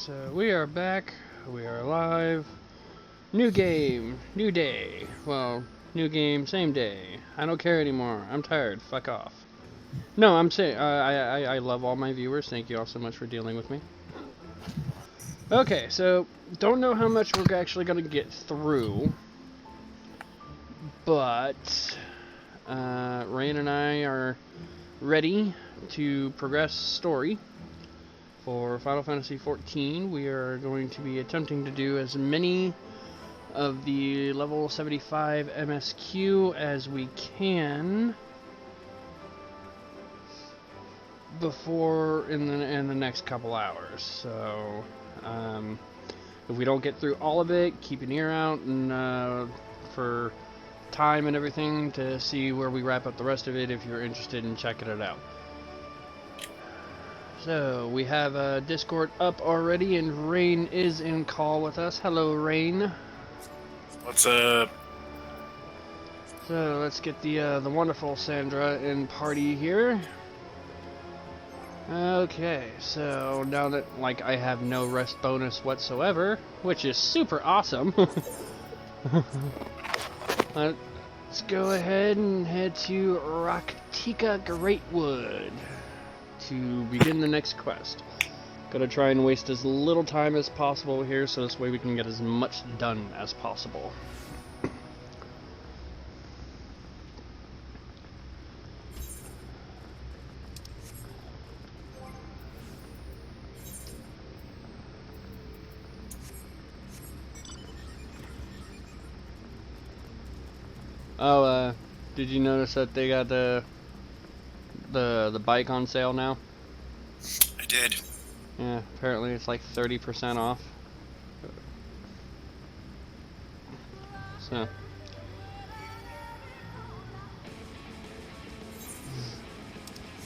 So we are back. We are live. New game, new day. Well, new game, same day. I don't care anymore. I'm tired. Fuck off. No, I'm saying I love all my viewers. Thank you all so much for dealing with me. Okay, so don't know how much we're actually gonna get through, but Rain and I are ready to progress story. For Final Fantasy XIV, we are going to be attempting to do as many of the level 75 MSQ as we can before in the next couple hours. So if we don't get through all of it, keep an ear out and for time and everything to see where we wrap up the rest of it if you're interested in checking it out. So, we have Discord up already, and Rain is in call with us. Hello, Rain. What's up? So, let's get the wonderful Sandra in party here. Okay, so now that, I have no rest bonus whatsoever, which is super awesome. Let's go ahead and head to Raktika Greatwood to begin the next quest. Gotta try and waste as little time as possible here, so this way we can get as much done as possible. Oh, did you notice that they got the bike on sale now? I did. Yeah, apparently it's like 30% off. So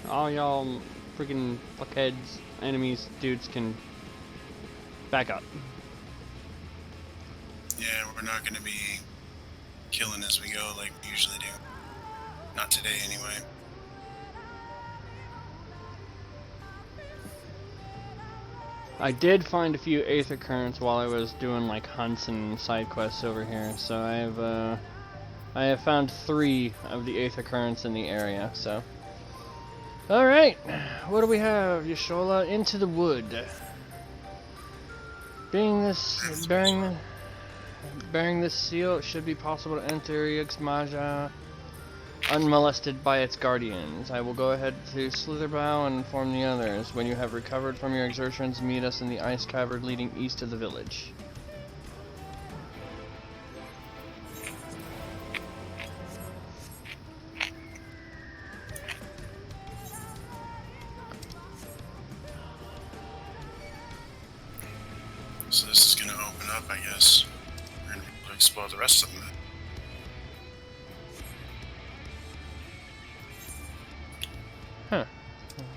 all y'all freaking fuckheads, enemies, dudes can back up. Yeah, we're not gonna be killing as we go like we usually do. Not today, anyway. I did find a few Aether Currents while I was doing hunts and side quests over here, so I have found 3 of the Aether Currents in the area. So, all right, what do we have, Yashola? Into the wood. Bearing this seal, it should be possible to enter Yxmaja unmolested by its guardians. I will go ahead to Slitherbow and inform the others. When you have recovered from your exertions, meet us in the ice cavern leading east of the village. So this is gonna open up, I guess. We're gonna explore the rest of them. Huh.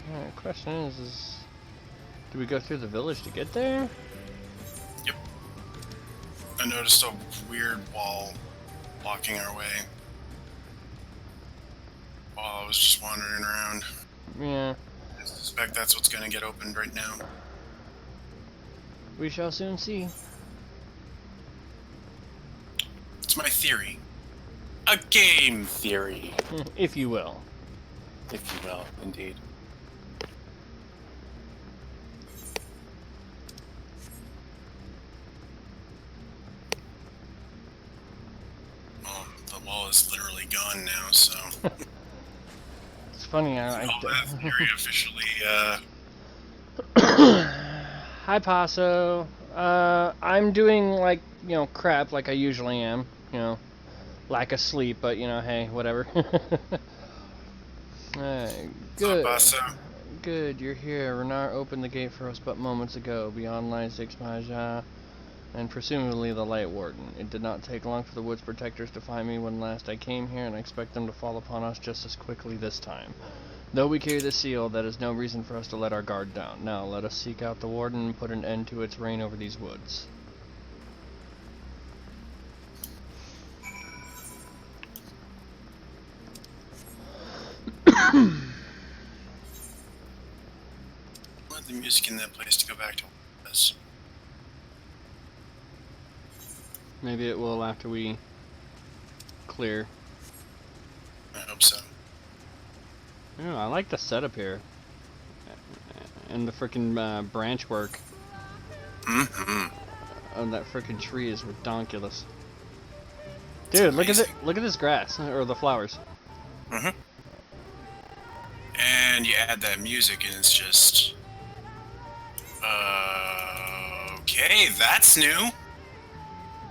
The question is, do we go through the village to get there? Yep. I noticed a weird wall blocking our way while I was just wandering around. Yeah. I suspect that's what's gonna get opened right now. We shall soon see. It's my theory. A game theory. If you will. If you will, indeed. Well, the wall is literally gone now, so... It's funny, that theory officially, Hi, Paso. I'm doing, crap like I usually am. Lack of sleep, but, hey, whatever. Good. Good, you're here. Renar opened the gate for us but moments ago. Beyond lies Yxmaja and presumably the Light Warden. It did not take long for the Woods Protectors to find me when last I came here, and I expect them to fall upon us just as quickly this time. Though we carry the seal, that is no reason for us to let our guard down. Now, let us seek out the Warden and put an end to its reign over these woods. the music in that place to go back to what it was. Maybe it will after we clear. I hope so. Oh, I like the setup here. And the frickin' branch work. Oh, that frickin' tree is redonkulous. Dude, look at this grass or the flowers. And you add that music, and it's just okay. That's new.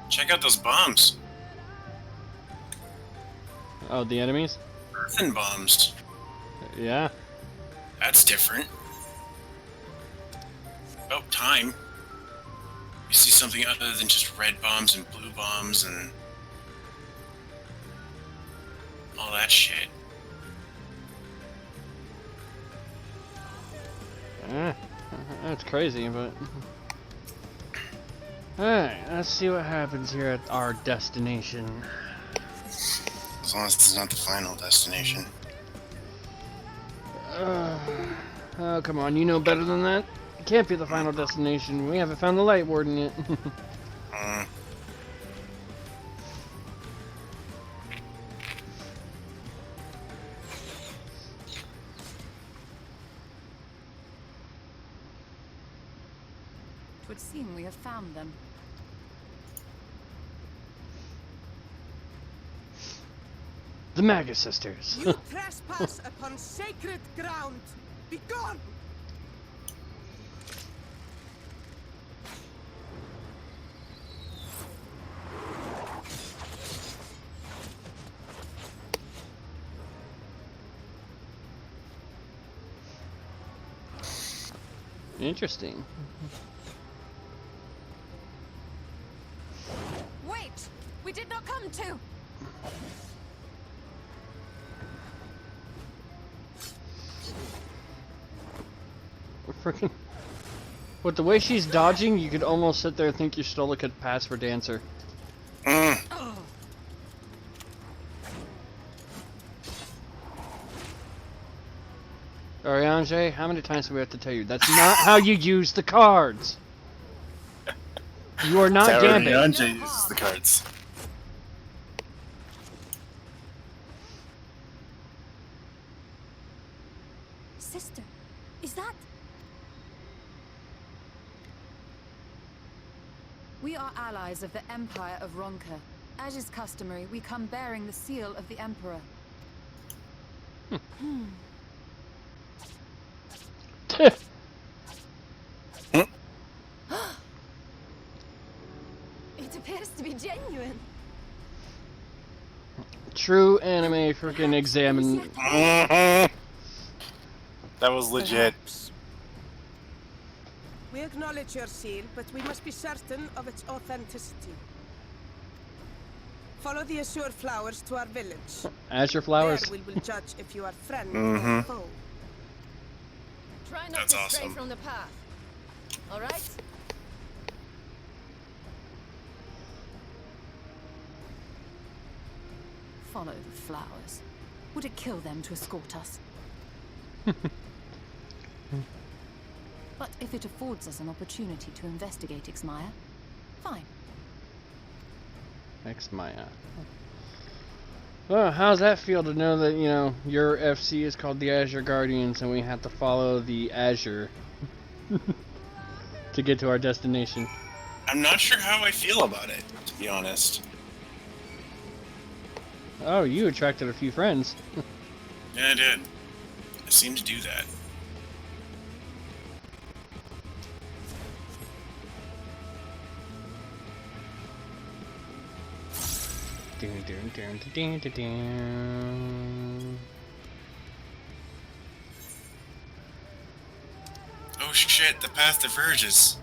Check out those bombs. Oh, the enemies? Earthen bombs. Yeah. That's different. About time. You see something other than just red bombs and blue bombs and all that shit. That's crazy, but... Alright, let's see what happens here at our destination. As long as it's not the final destination. Oh, come on, you know better than that? It can't be the final destination. We haven't found the Light Warden yet. It would seem we have found them. The Magus Sisters. You trespass upon sacred ground. Be gone! Interesting. Wait! We did not come to! Freaking. With the way she's dodging, you could almost sit there and think you stole a good pass for Dancer. Ariane, how many times do we have to tell you? That's not how you use the cards! You are not gambling. Ariane uses the cards. Sister, is that... We are allies of the Empire of Ronka. As is customary, we come bearing the seal of the Emperor. It appears to be genuine. True anime freaking examine. That was legit. We acknowledge your seal, but we must be certain of its authenticity. Follow the azure flowers to our village. Azure flowers. There we will judge if you are friend or foe. Try not That's to stray awesome. from the path. All right? Follow the flowers. Would it kill them to escort us? But if it affords us an opportunity to investigate Ixmaya, fine. Ixmaya. Well, how's that feel to know that, you know, your FC is called the Azure Guardians and we have to follow the Azure to get to our destination? I'm not sure how I feel about it, to be honest. Oh, you attracted a few friends. Yeah, I did. I seem to do that. Dun, dun, dun, dun, dun, dun. Oh shit, the path diverges.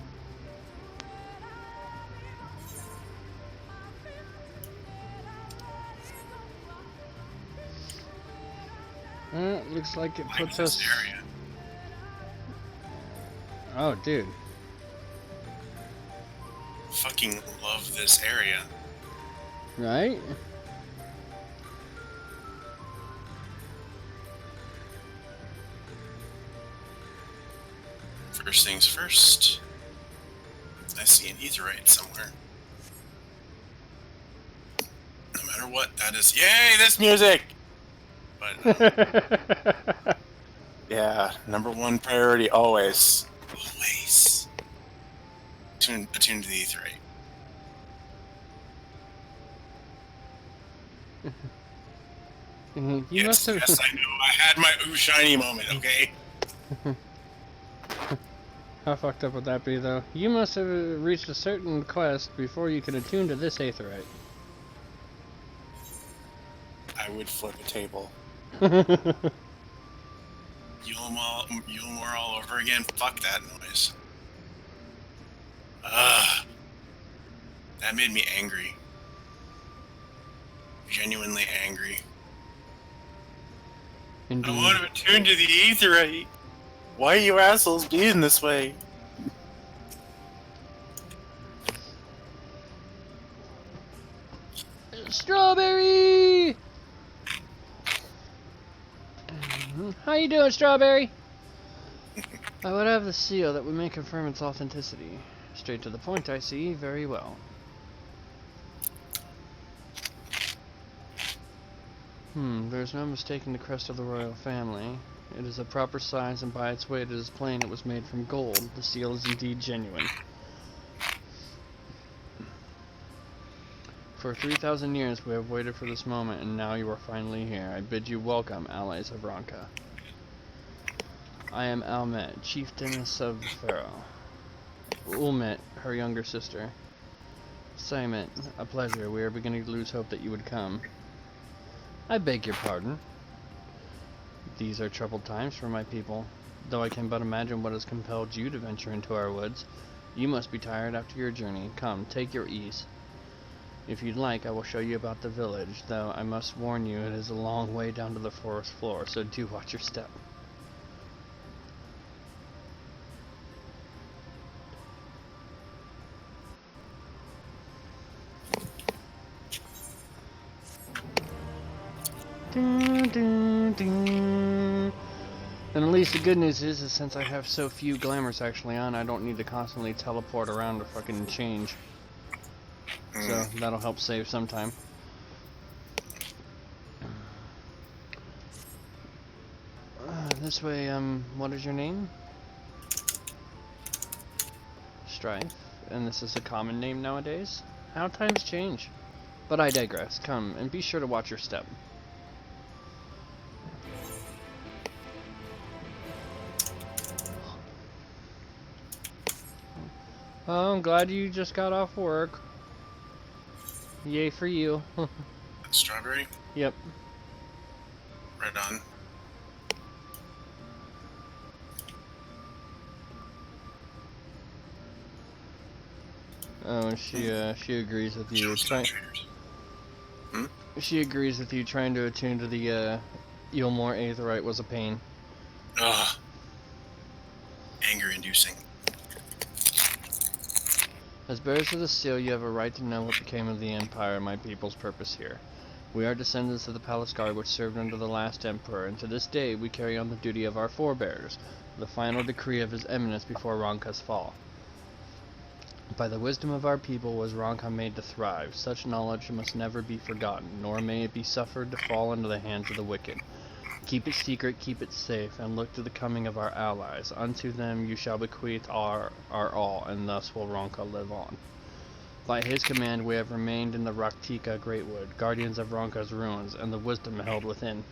Looks like it Like puts this us... area. Oh, dude. Fucking love this area. Right? First things first. I see an etherite somewhere. matter what, that is... Yay, this music! But, yeah, #1 priority, always. Always. Attune to the Aetheryte. You must have... Yes, I know. I had my ooh shiny moment, okay? How fucked up would that be, though? You must have reached a certain quest before you can attune to this Aetheryte. I would flip a table. Yulmore all over again? Fuck that noise. Ugh. That made me angry. Genuinely angry. Indeed. I want to attune to the Aetheryte. Why are you assholes being this way? Strawberry! How you doing, Strawberry? I would have the seal that we may confirm its authenticity. Straight to the point, I see. Very well. There's no mistaking the crest of the royal family. It is a proper size, and by its weight it is plain it was made from gold. The seal is indeed genuine. For 3,000 years we have waited for this moment, and now you are finally here. I bid you welcome, allies of Ronka. I am Almet, chieftainess of the Pharaoh. Ulmet, her younger sister. Simon, a pleasure. We are beginning to lose hope that you would come. I beg your pardon. These are troubled times for my people. Though I can but imagine what has compelled you to venture into our woods. You must be tired after your journey. Come, take your ease. If you'd like, I will show you about the village, though I must warn you it is a long way down to the forest floor, so do watch your step. Dun, dun, dun. And at least the good news is since I have so few glamours actually on, I don't need to constantly teleport around to fucking change. So that'll help save some time. This way, what is your name? Strife. And this is a common name nowadays? How times change. But I digress. Come, and be sure to watch your step. Oh, I'm glad you just got off work. Yay for you. Strawberry? Yep. Right on. Oh, and she agrees with you. She agrees with you. Trying to attune to the Yulmore Aetheryte was a pain. Ugh. Anger-inducing. As bearers of the seal, you have a right to know what became of the Empire and my people's purpose here. We are descendants of the palace guard which served under the last emperor, and to this day we carry on the duty of our forebears, the final decree of his eminence before Ronka's fall. By the wisdom of our people was Ronka made to thrive. Such knowledge must never be forgotten, nor may it be suffered to fall into the hands of the wicked. Keep it secret, keep it safe, and look to the coming of our allies. Unto them you shall bequeath our all, and thus will Ronka live on. By his command we have remained in the Raktika Greatwood, guardians of Ronka's ruins, and the wisdom held within.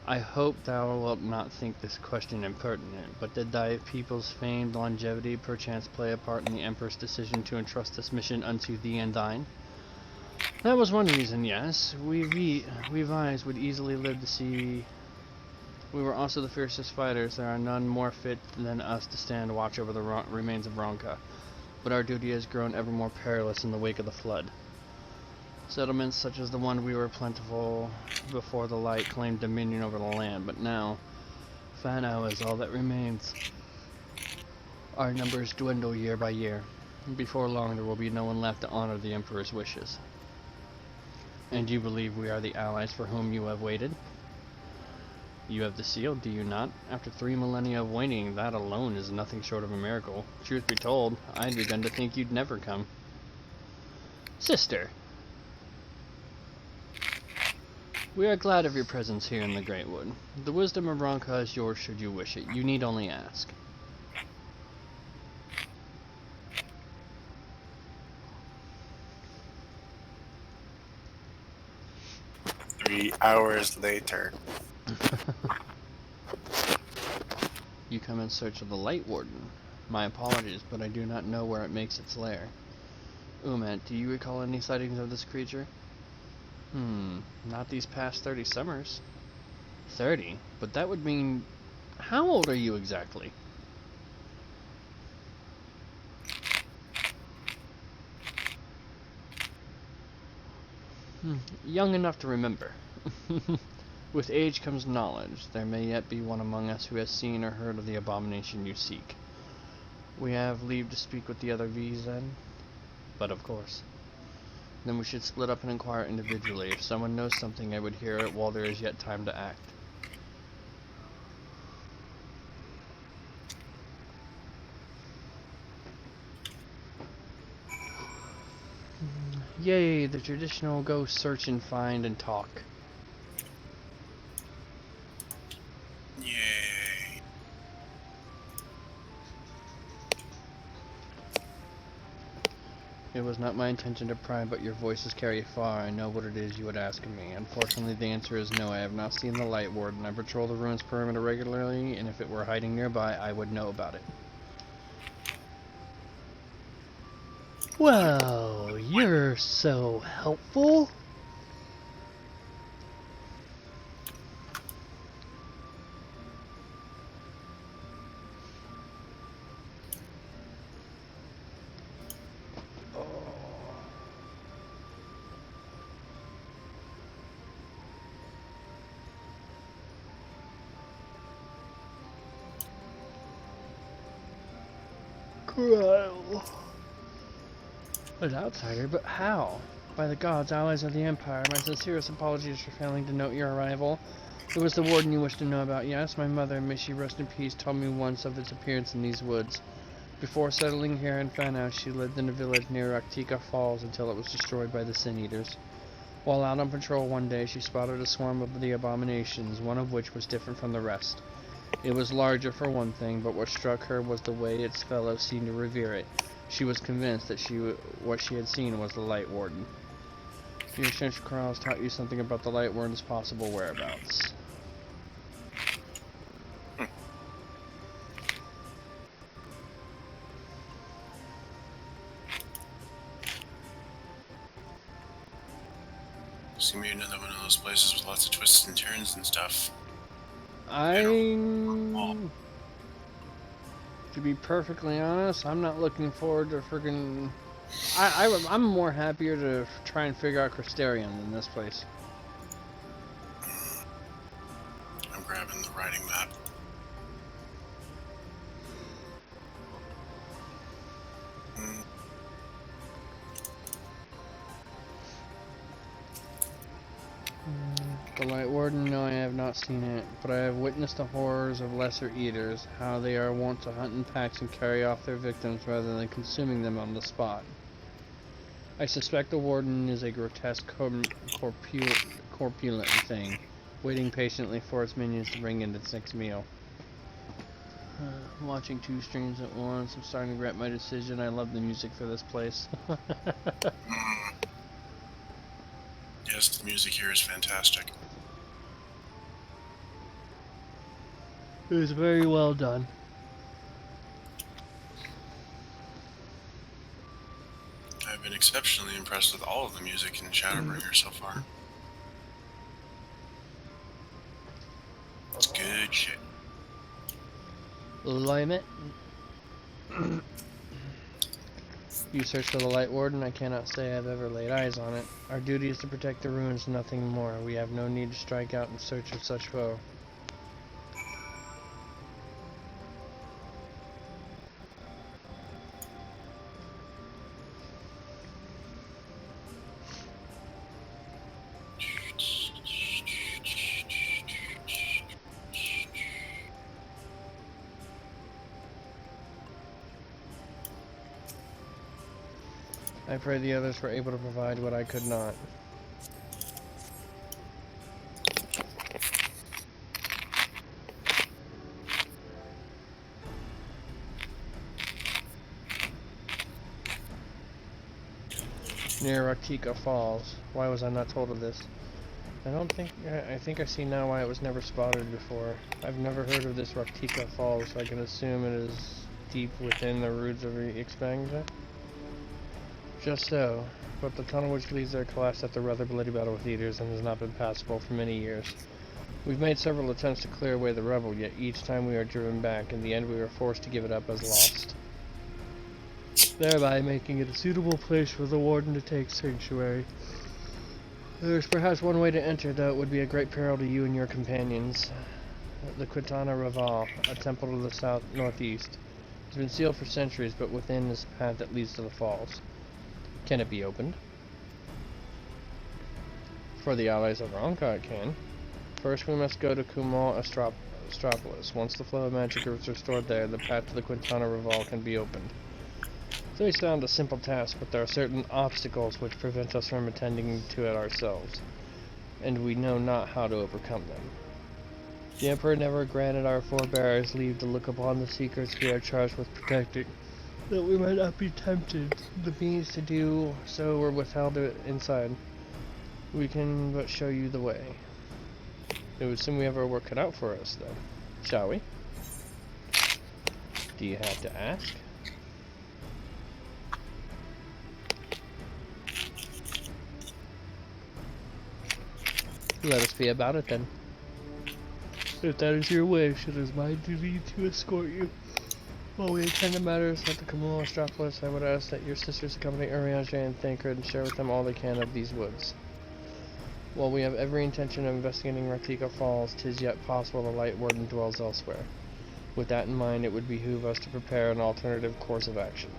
I hope thou wilt not think this question impertinent, but did thy people's famed longevity perchance play a part in the Emperor's decision to entrust this mission unto thee and thine? That was one reason, yes. We Vise would easily live to see... We were also the fiercest fighters. There are none more fit than us to stand watch over the remains of Ronka. But our duty has grown ever more perilous in the wake of the flood. Settlements such as the one we were plentiful before the light claimed dominion over the land, but now Fano is all that remains. Our numbers dwindle year by year. Before long there will be no one left to honor the Emperor's wishes. And you believe we are the allies for whom you have waited? You have the seal, do you not? After 3 millennia of waiting, that alone is nothing short of a miracle. Truth be told, I'd begun to think you'd never come. Sister! We are glad of your presence here in the Great Wood. The wisdom of Ronka is yours should you wish it. You need only ask. Three hours later. You come in search of the Light Warden. My apologies, but I do not know where it makes its lair. Umet, do you recall any sightings of this creature? Not these past 30 summers. 30? But that would mean... How old are you exactly? Young enough to remember. With age comes knowledge. There may yet be one among us who has seen or heard of the abomination you seek. We have leave to speak with the other V's then? But of course. Then we should split up and inquire individually. If someone knows something, I would hear it while there is yet time to act. Yay, the traditional go search and find and talk. Yay. It was not my intention to pry, but your voices carry far. I know what it is you would ask of me. Unfortunately, the answer is no. I have not seen the Light Warden. I patrol the ruins perimeter regularly, and if it were hiding nearby, I would know about it. Well, you're so helpful. Crow. An outsider, but how? By the gods, allies of the Empire, my sincerest apologies for failing to note your arrival. It was the warden you wished to know about, yes? My mother, may she rest in peace, told me once of its appearance in these woods. Before settling here in Fanos, she lived in a village near Raktika Falls until it was destroyed by the Sin Eaters. While out on patrol one day, she spotted a swarm of the abominations, one of which was different from the rest. It was larger for one thing, but what struck her was the way its fellows seemed to revere it. She was convinced that what she had seen was the Light Warden. Your essential trials taught you something about the Light Warden's possible whereabouts. Seems to be another one of those places with lots of twists and turns and stuff. To be perfectly honest, I'm not looking forward to friggin'... I'm more happier to try and figure out Crystarion than this place. I'm grabbing the riding map. The Light Warden, no, I have not seen it, but I have witnessed the horrors of lesser eaters, how they are wont to hunt in packs and carry off their victims rather than consuming them on the spot. I suspect the Warden is a grotesque corpulent thing, waiting patiently for its minions to bring in its next meal. Watching two streams at once, I'm starting to regret my decision. I love the music for this place. Yes, the music here is fantastic. It was very well done. I've been exceptionally impressed with all of the music in Shadowbringers so far. It's good shit. Lime it. You search for the Light Warden, I cannot say I've ever laid eyes on it. Our duty is to protect the ruins, nothing more. We have no need to strike out in search of such foe. I pray the others were able to provide what I could not. near Raktika Falls. Why was I not told of this? I think I see now why it was never spotted before. I've never heard of this Raktika Falls, so I can assume it is deep within the roots of Expansia. Just so, but the tunnel which leads there collapsed after a rather bloody battle with eaters and has not been passable for many years. We've made several attempts to clear away the rubble, yet each time we are driven back. In the end, we were forced to give it up as lost, thereby making it a suitable place for the warden to take sanctuary. There's perhaps one way to enter, though it would be a great peril to you and your companions. The Quintana Raval, a temple to the northeast. It's been sealed for centuries, but within is a path that leads to the falls. Can it be opened? For the allies of Ronka, it can. First, we must go to Kumal Astropolis. Once the flow of magic is restored there, the path to the Quintana Raval can be opened. It may sound a simple task, but there are certain obstacles which prevent us from attending to it ourselves, and we know not how to overcome them. The Emperor never granted our forebears leave to look upon the secrets we are charged with protecting, that we might not be tempted. The means to do so were withheld inside. We can but show you the way. It would seem we have our work cut out for us, though. Shall we? Do you have to ask? Let us be about it, then. If that is your wish, it is my duty to escort you. While we attend to matters at the Kumal Astropolis, I would ask that your sisters accompany Urianger and Thancred and share with them all they can of these woods. While we have every intention of investigating Raktika Falls, 'tis yet possible the Light Warden dwells elsewhere. With that in mind, it would behoove us to prepare an alternative course of action.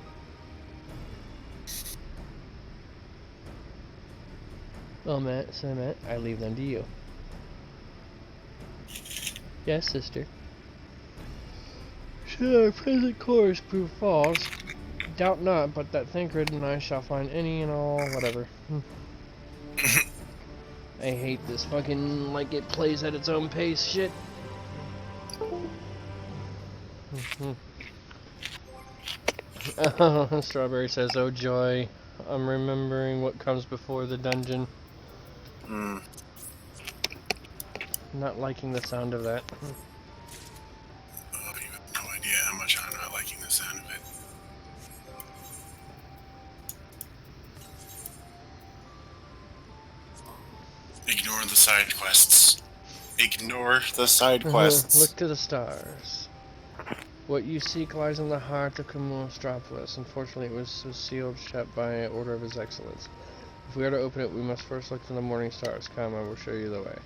Well, Matt, I leave them to you. Yes, sister. Should our present course prove false, doubt not but that Thancred and I shall find any and all whatever. I hate this fucking, like, it plays at its own pace shit. Strawberry says, oh joy, I'm remembering what comes before the dungeon. Not liking the sound of that. Oh, you have no idea how much I'm not liking the sound of it. Ignore the side quests. Ignore the side quests. Look to the stars. What you seek lies in the heart of Kumal Astropolis. Unfortunately, it was sealed shut by order of His Excellence. If we are to open it, we must first look to the morning stars. Come, I will show you the way.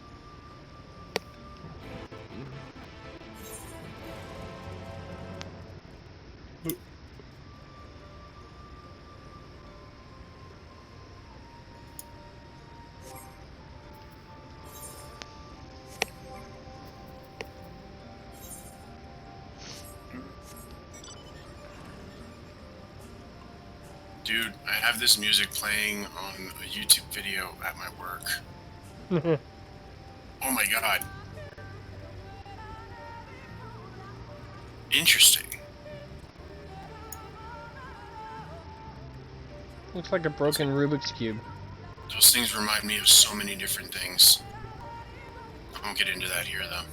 Dude, I have this music playing on a YouTube video at my work. Oh my god. Interesting. Looks like a broken Rubik's Cube. Those things remind me of so many different things. I won't get into that here, though.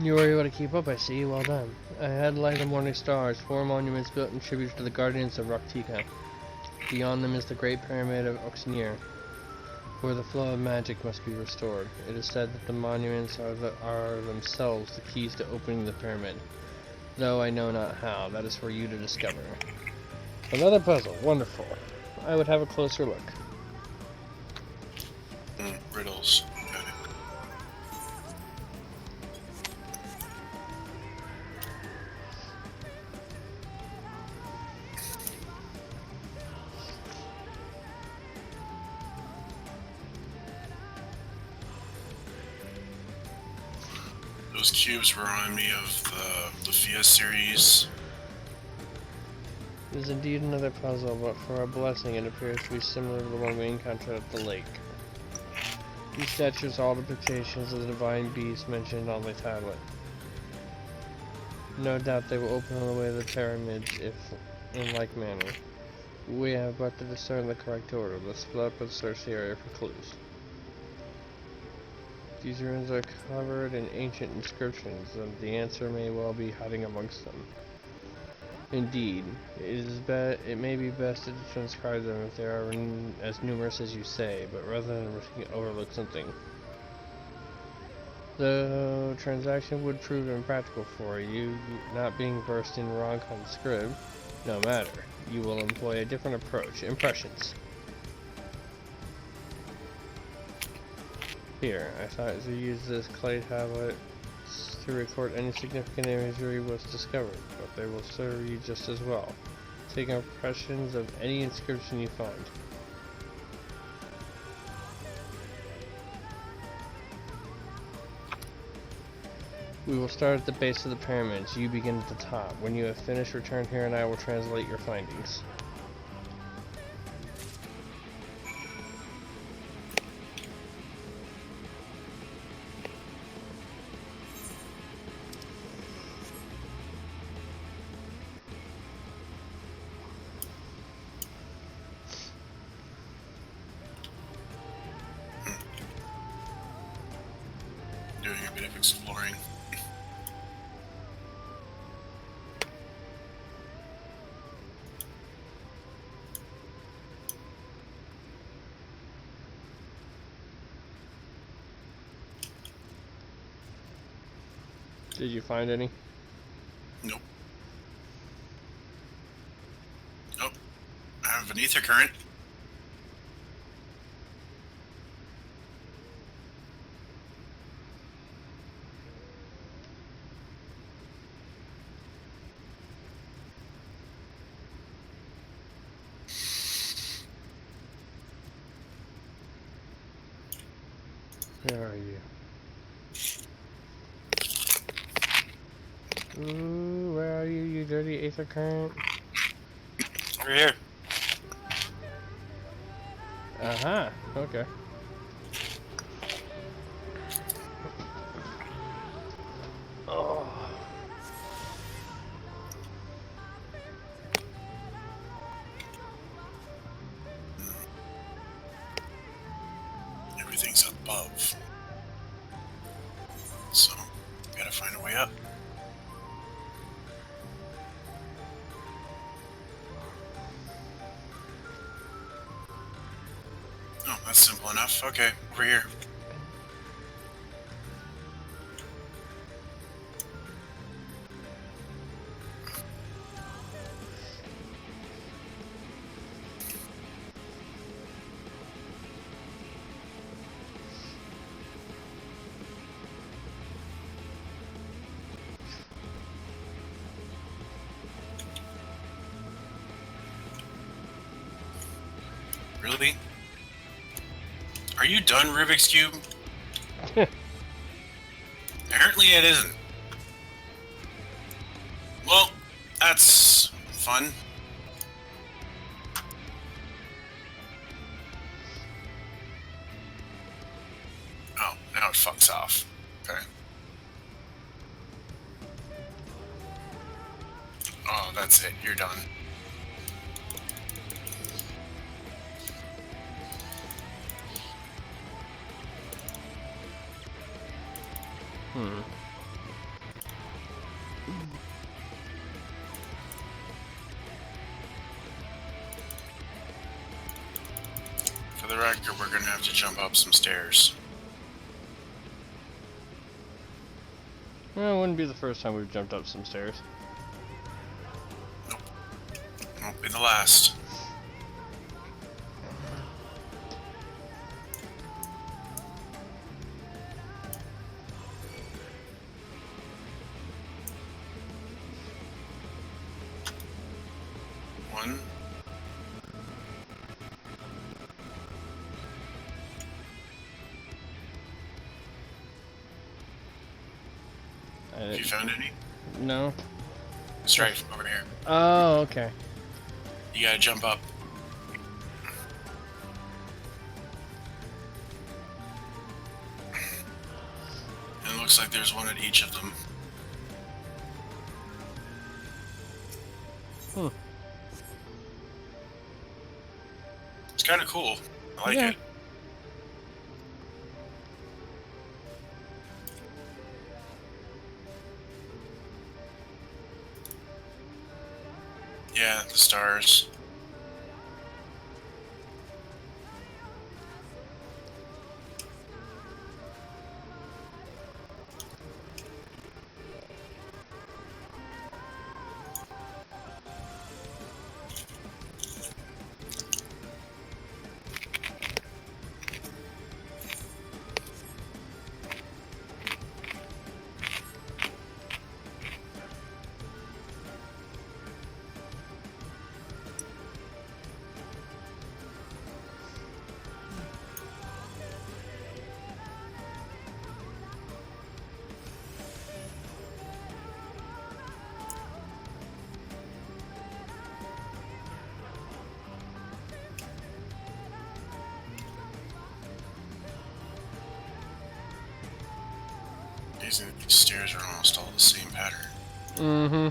You were able to keep up, I see. Well done. I had light the morning stars, 4 monuments built in tribute to the guardians of Raktika. Beyond them is the Great Pyramid of Oxnir, where the flow of magic must be restored. It is said that the monuments are themselves the keys to opening the pyramid, though I know not how. That is for you to discover. Another puzzle. Wonderful. I would have a closer look. Riddles. Got it. Those cubes remind me of the Lufia series. It is indeed another puzzle, but for our blessing it appears to be similar to the one we encountered at the lake. These statues are all depictions of the divine beast mentioned on the tablet. No doubt they will open on the way to the pyramids if in like manner. We have but to discern the correct order. Let's split up and search the area for clues. These ruins are covered in ancient inscriptions, and the answer may well be hiding amongst them. Indeed, it may be best to transcribe them if they are as numerous as you say, but rather than overlook something. The transaction would prove impractical for you, not being versed in Ronkan script. No matter, you will employ a different approach. Impressions. Here, I thought to use this clay tablet to record any significant imagery was discovered, but they will serve you just as well. Take impressions of any inscription you find. We will start at the base of the pyramids. You begin at the top. When you have finished, return here and I will translate your findings. Doing a bit of exploring. Did you find any? Nope. Oh, I have an ether current. Where are you? Ooh, where are you, you dirty aether current? Over here. Uh-huh, okay. Oh. Everything's above. So, gotta find a way up. Oh, that's simple enough. Okay, over here. Really? Are you done, Rubik's Cube? Apparently it isn't. Well, that's fun. Oh, now it fucks off. Okay. Oh, that's it. You're done. For the record, we're gonna have to jump up some stairs. Well, it wouldn't be the first time we've jumped up some stairs. Nope. Won't be the last. One. Have you found any? No. Straight over here. Oh, okay. You gotta jump up. And it looks like there's one at each of them. Hmm. It's kind of cool. I like Yeah. it. Yeah, the stars. These stairs are almost all the same pattern. Mm-hmm.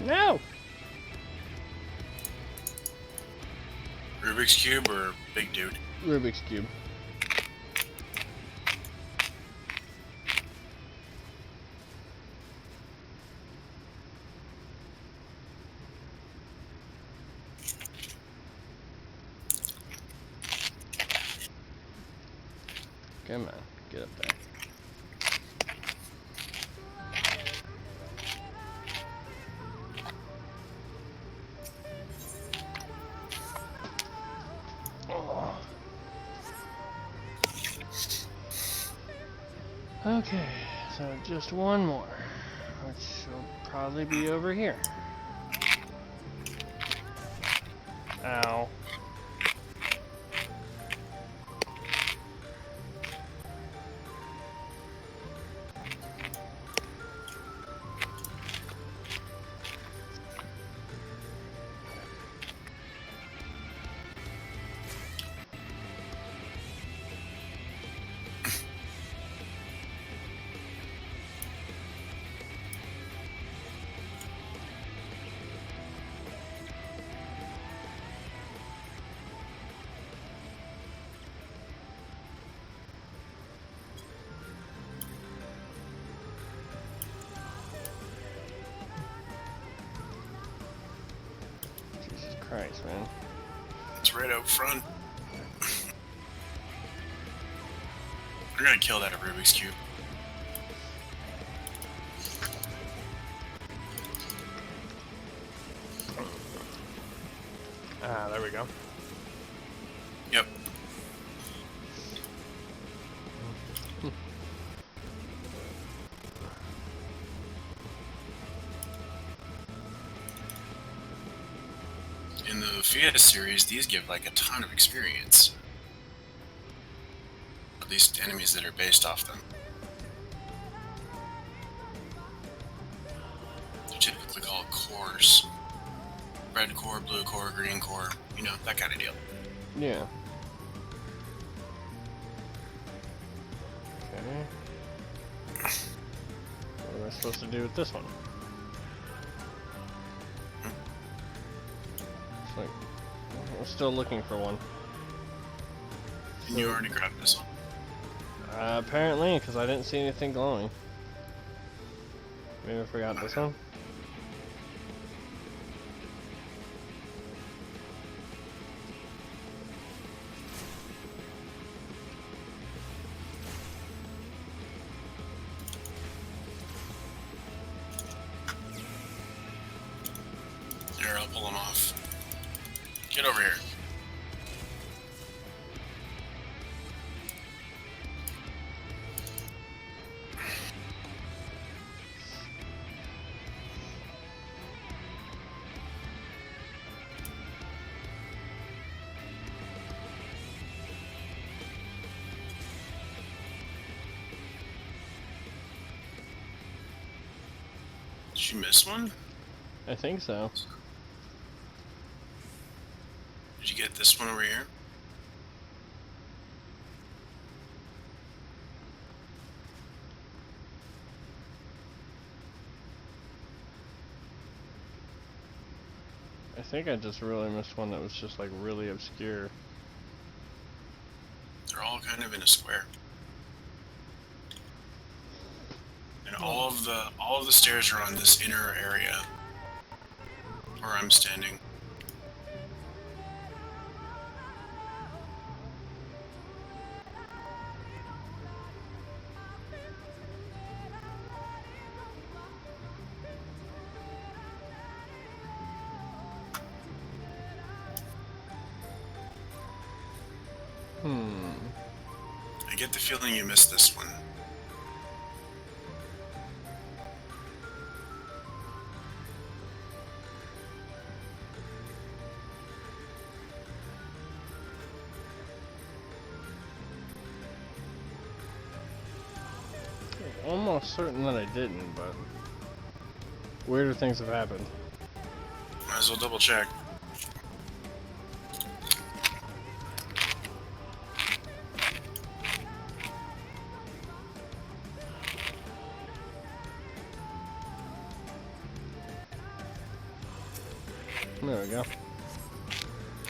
No! Rubik's Cube or Big Dude? Rubik's Cube. Come on, get up there. Oh. Okay, so just one more, which will probably be over here. Ow. Jesus Christ, man. It's right out front. We're gonna kill that Rubik's Cube. Ah, there we go. Yep. In the Fiat series, these give like a ton of experience. At least enemies that are based off them. They're typically called cores. Red core, blue core, green core, you know, that kind of deal. Yeah. Okay. What am I supposed to do with this one? It's like, I'm still looking for one. And you already grabbed this one. Apparently, because I didn't see anything glowing. Maybe I forgot this one. Here, I'll pull them off. Get over here. Did you miss one? I think so. Did you get this one over here? I think I just really missed one that was just like really obscure. They're all kind of in a square. And all of the stairs are on this inner area where I'm standing. I get the feeling you missed this one. Almost certain that I didn't, but weirder things have happened. Might as well double check. There we go.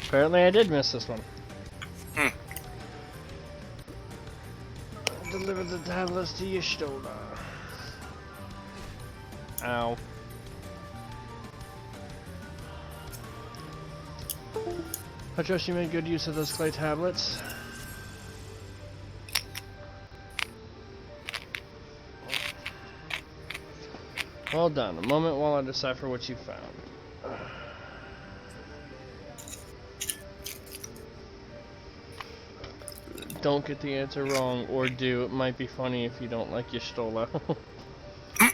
Apparently I did miss this one. Deliver the tablets to your shoulder. Ow. I trust you made good use of those clay tablets. Well done. A moment while I decipher what you found. Don't get the answer wrong, or do. It might be funny if you don't like Y'shtola. I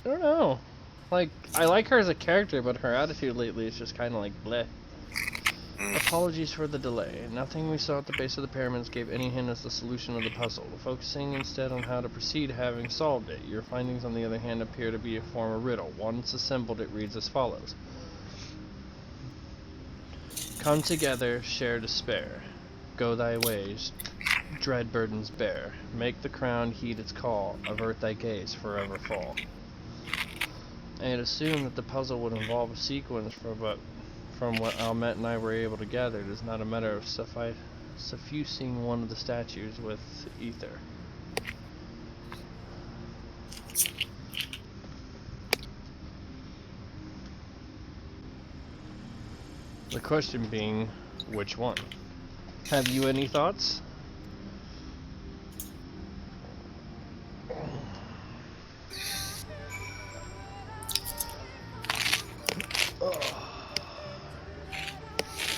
don't know. Like, I like her as a character, but her attitude lately is just kind of like bleh. Apologies for the delay. Nothing we saw at the base of the pyramids gave any hint as the solution of the puzzle. Focusing instead on how to proceed having solved it. Your findings, on the other hand, appear to be a form of riddle. Once assembled, it reads as follows. Come together, share despair. Go thy ways, dread burdens bear. Make the crown heed its call, avert thy gaze, forever fall. I had assumed that the puzzle would involve a sequence from what Almet and I were able to gather, it is not a matter of suffusing one of the statues with ether. The question being, which one? Have you any thoughts?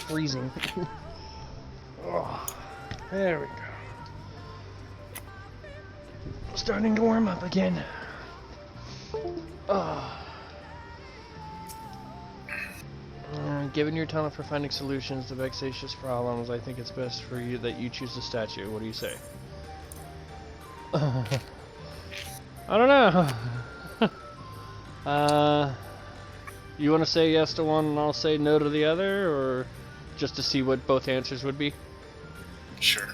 Freezing. Oh, there we go. Starting to warm up again. Given your talent for finding solutions to vexatious problems, I think it's best for you that you choose the statue. What do you say? I don't know. You want to say yes to one and I'll say no to the other, or just to see what both answers would be? Sure.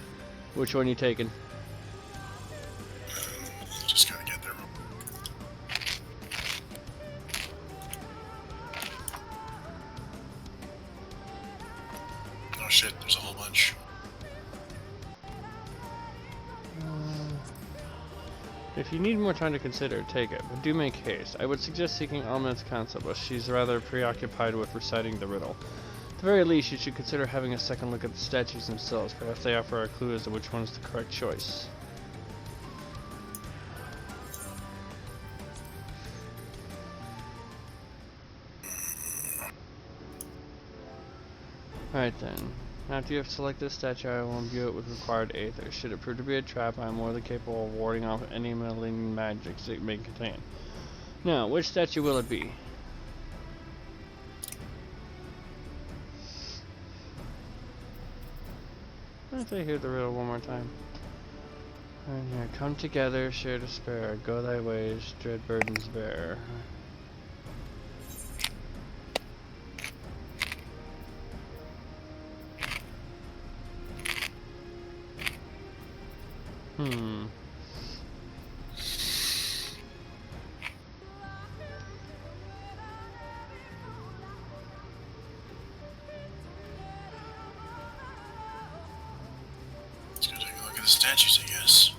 Which one you taking? Just gotta get there. Oh shit, there's a whole bunch. If you need more time to consider, take it, but do make haste. I would suggest seeking Almet's counsel, but she's rather preoccupied with reciting the riddle. At the very least, you should consider having a second look at the statues themselves. Perhaps they offer a clue as to which one is the correct choice. Alright then. After you have selected a statue, I will imbue it with required aether. Should it prove to be a trap, I am more than capable of warding off any meddling magics it may contain. Now, which statue will it be? Let's hear the riddle one more time. And here, come together, share despair, go thy ways, dread burdens bear. Let's go take a look at the statues, I guess.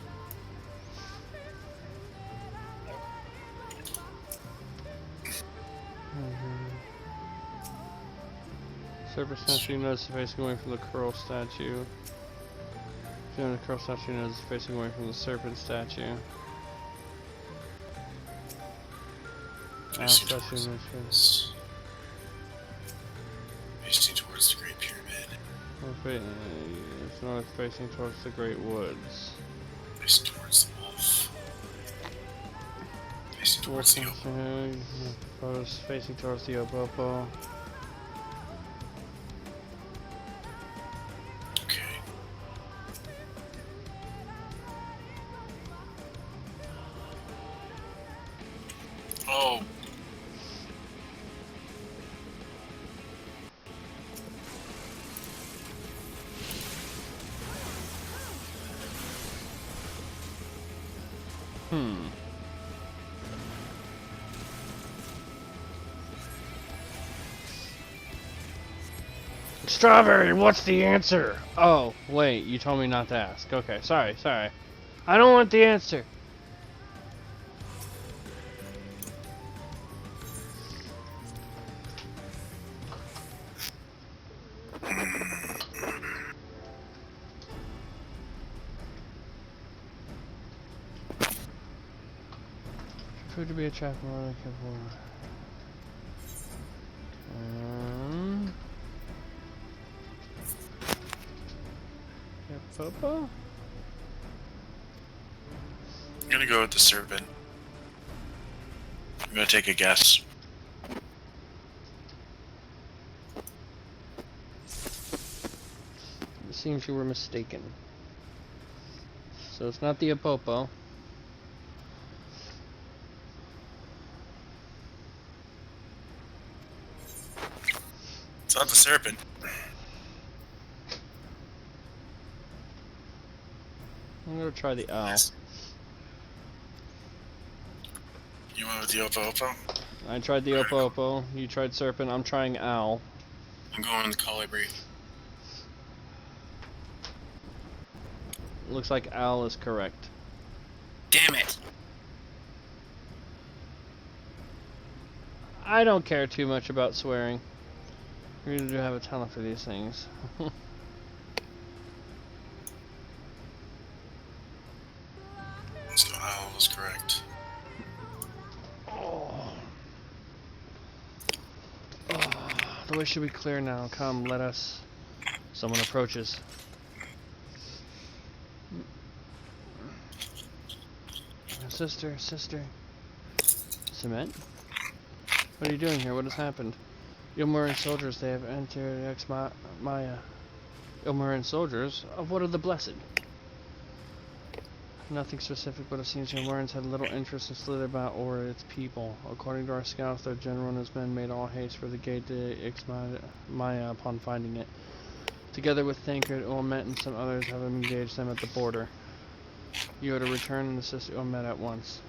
Serpent statue, you notice the facing away from the curl statue. If you know the curl statue, you notice the facing away from the serpent statue. Facing towards, facing towards the Great Pyramid. It's north facing towards the Great Woods. Facing towards the wolf. Facing towards the Opopo. Facing towards the Opopo. Okay. Oh. Strawberry, what's the answer? Oh, wait, you told me not to ask. Okay, sorry. I don't want the answer. Proved to be a trap more like Popo? I'm gonna go with the serpent. I'm gonna take a guess. It seems you were mistaken. So it's not the Opopo. It's not the serpent. I'm gonna try the owl. You went with the Opopo? I tried the Opopo, you tried serpent, I'm trying owl. I'm going with colibri. Looks like owl is correct. Damn it! I don't care too much about swearing. You really do have a talent for these things. So owl was correct. The way should be clear now. Come, let us. Someone approaches. Sister. Cement? What are you doing here? What has happened? Ilmarin soldiers, they have entered Maya. Ilmarin soldiers? Of what are the blessed? Nothing specific, but it seems the Ilmarins had little interest in Slitherbat or its people. According to our scouts, their general and his men made all haste for the gate to Maya upon finding it. Together with Thancred, Ulmet, and some others have engaged them at the border. You are to return and assist Ulmet at once.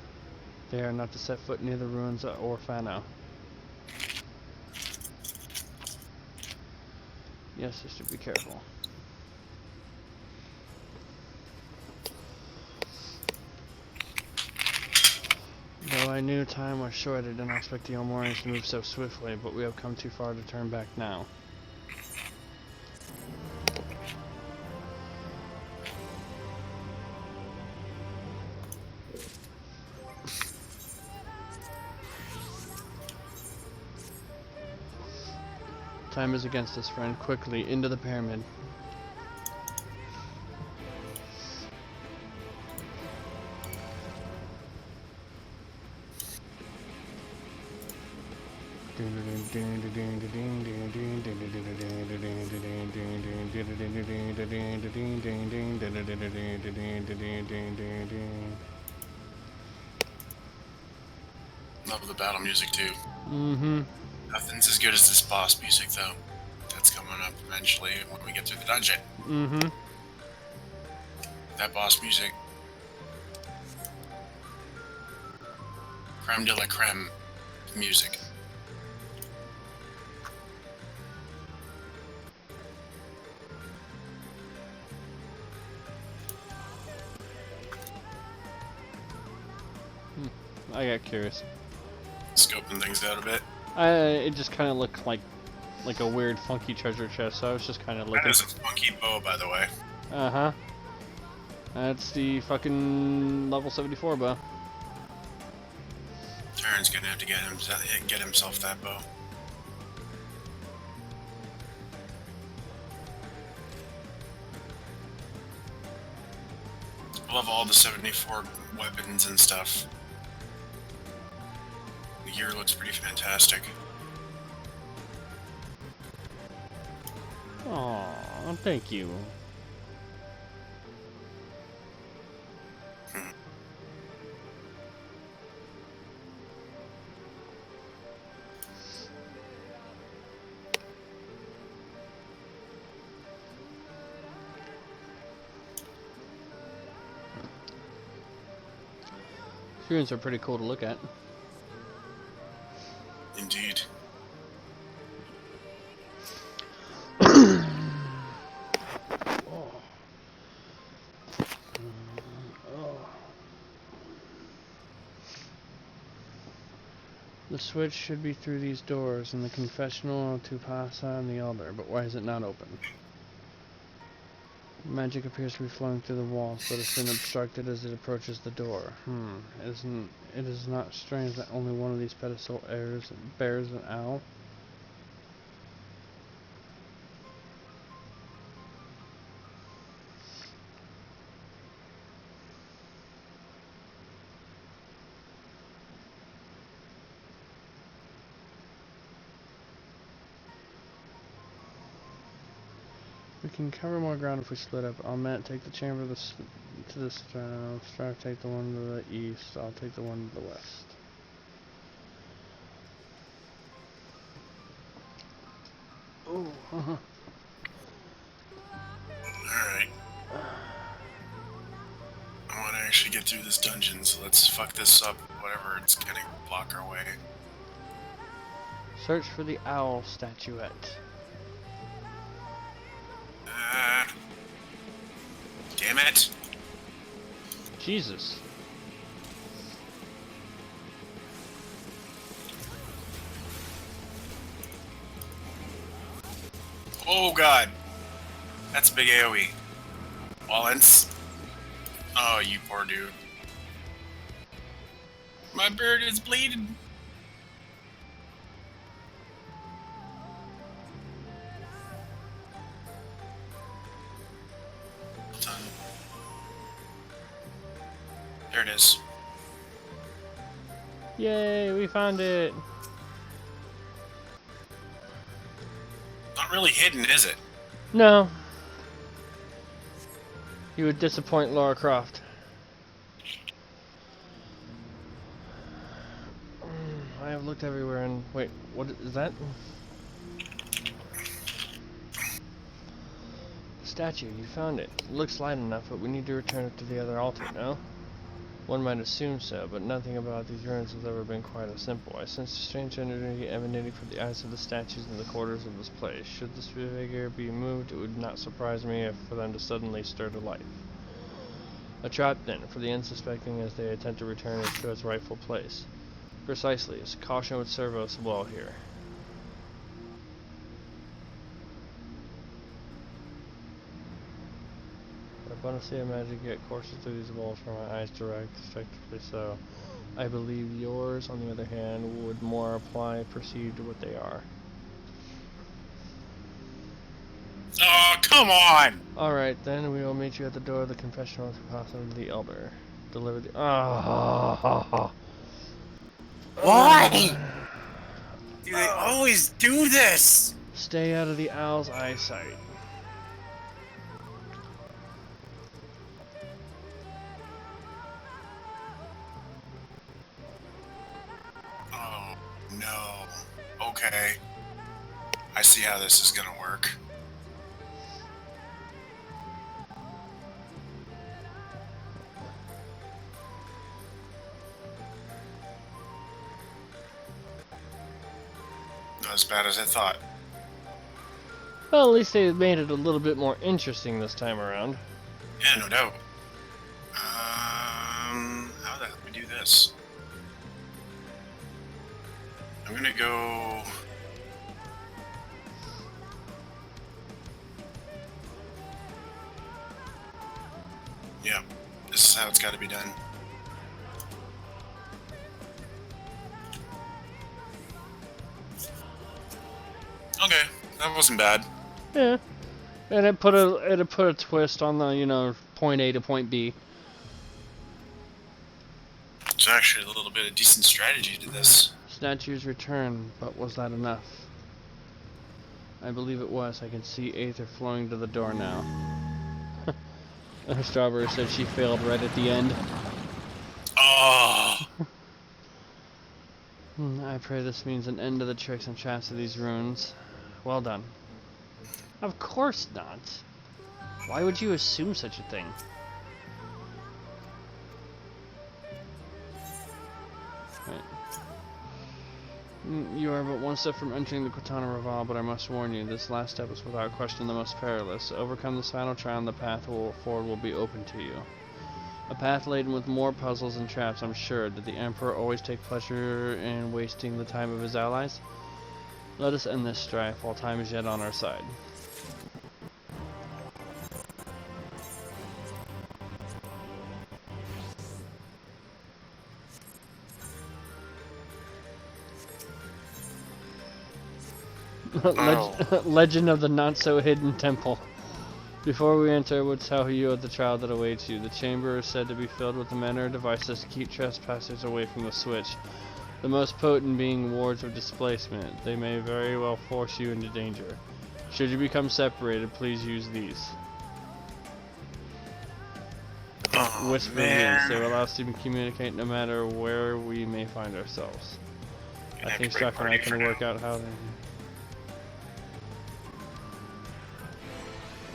They are not to set foot near the ruins or Fano. Yes, sister, be careful. Though I knew time was short, I did not expect the Elmorians to move so swiftly, but we have come too far to turn back now. Time is against us, friend. Quickly, into the pyramid. Love the battle music too. Mm-hmm. Nothing's as good as this boss music though. That's coming up eventually when we get through the dungeon. Mm-hmm. That boss music. Creme de la creme music. I got curious. Scoping things out a bit. It just kind of looked like a weird, funky treasure chest, so I was just kind of looking. That is a funky bow, by the way. Uh-huh. That's the fucking level 74 bow. Taran's gonna have to get himself that bow. I love all the 74 weapons and stuff. The gear looks pretty fantastic. Aw, thank you. Ruins are pretty cool to look at. Indeed. The switch should be through these doors in the confessional to Pasa and the Elder, but why is it not open? Magic appears to be flowing through the walls, but it's been obstructed as it approaches the door. It is not strange that only one of these pedestal bears an owl. We can cover more ground if we split up. I'll take the chamber to the south. Strive take the one to the east. I'll take the one to the west. Oh. Alright. I want to actually get through this dungeon, so let's fuck this up, whatever it's gonna block our way. Search for the owl statuette. Damn it! Jesus. Oh god! That's a big AoE. Wallens. Oh, you poor dude. My bird is bleeding. Well done. There it is. Yay, we found it. Not really hidden, is it? No. You would disappoint Lara Croft. I have looked everywhere and... Wait, what is that? Statue, you found it. It looks light enough, but we need to return it to the other altar, no? One might assume so, but nothing about these ruins has ever been quite as simple. I sense a strange energy emanating from the eyes of the statues in the corners of this place. Should this figure be moved, it would not surprise me for them to suddenly stir to life. A trap, then, for the unsuspecting as they attempt to return it to its rightful place. Precisely, as caution would serve us well here. Abundantly of magic yet courses through these walls from my eyes direct, effectively so. I believe yours, on the other hand, would more apply perceived to what they are. Oh, come on! Alright, then we will meet you at the door of the confessional to Pasa the Elder. Deliver the... Why? Do they always do this? Stay out of the owl's eyesight. Oh, no. Okay. I see how this is gonna work. Not as bad as I thought. Well, at least they made it a little bit more interesting this time around. Yeah, no doubt. How the hell do we do this? I'm gonna go... Yeah, this is how it's gotta be done. Okay, that wasn't bad. Yeah, and it put a twist on the, you know, point A to point B. It's actually a little bit of decent strategy to this. Statue's return, but was that enough? I believe it was. I can see Aether flowing to the door now. Strawberry said she failed right at the end. Oh! I pray this means an end to the tricks and traps of these runes. Well done. Of course not. Why would you assume such a thing? Right. You are but one step from entering the Cortana Reval, but I must warn you, this last step is without question the most perilous. To overcome this final trial, and the path forward will be open to you. A path laden with more puzzles and traps, I'm sure. Did the Emperor always take pleasure in wasting the time of his allies? Let us end this strife while time is yet on our side. Legend of the not-so-hidden temple. Before we enter, I would tell you of the trial that awaits you. The chamber is said to be filled with the manner of devices to keep trespassers away from the switch. The most potent being wards of displacement. They may very well force you into danger. Should you become separated, please use these. Oh, Whisper man. these. They will allow us to communicate no matter where we may find ourselves. I think Struck and I can work out how they...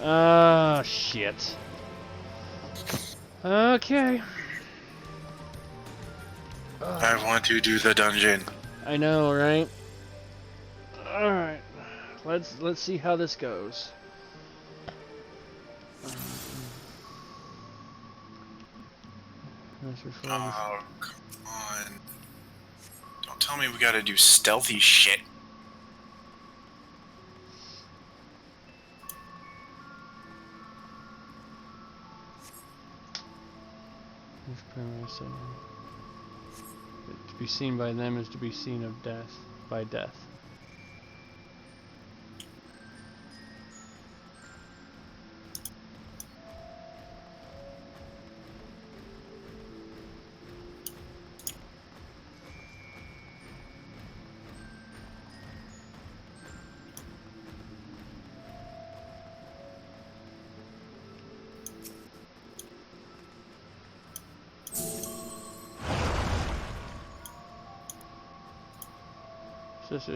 Oh, shit. Okay. I want to do the dungeon. I know, right? Alright. Let's see how this goes. Oh, come on. Don't tell me we gotta do stealthy shit. To be seen by them is to be seen of death by death.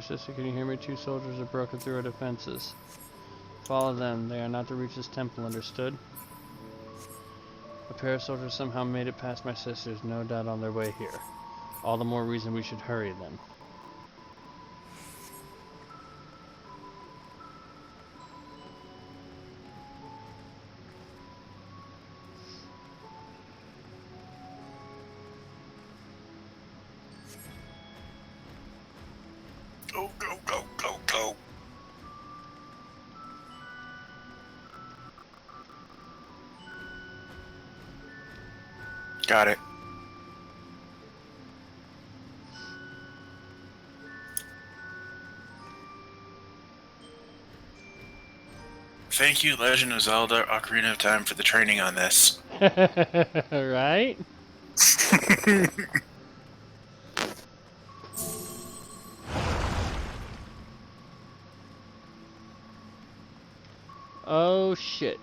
Sister, can you hear me? 2 soldiers have broken through our defenses. Follow them. They are not to reach this temple, understood? A pair of soldiers somehow made it past my sisters, no doubt on their way here. All the more reason we should hurry them. Go, go, go, go, go. Got it. Thank you, Legend of Zelda Ocarina of Time, for the training on this. Right? Oh shit.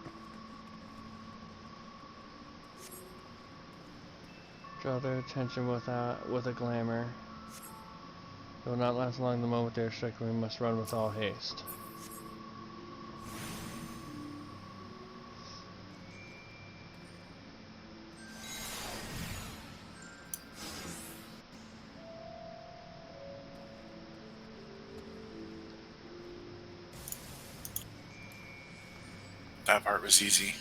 Draw their attention with a glamour. It will not last long. The moment they are stricken, we must run with all haste. That part was easy.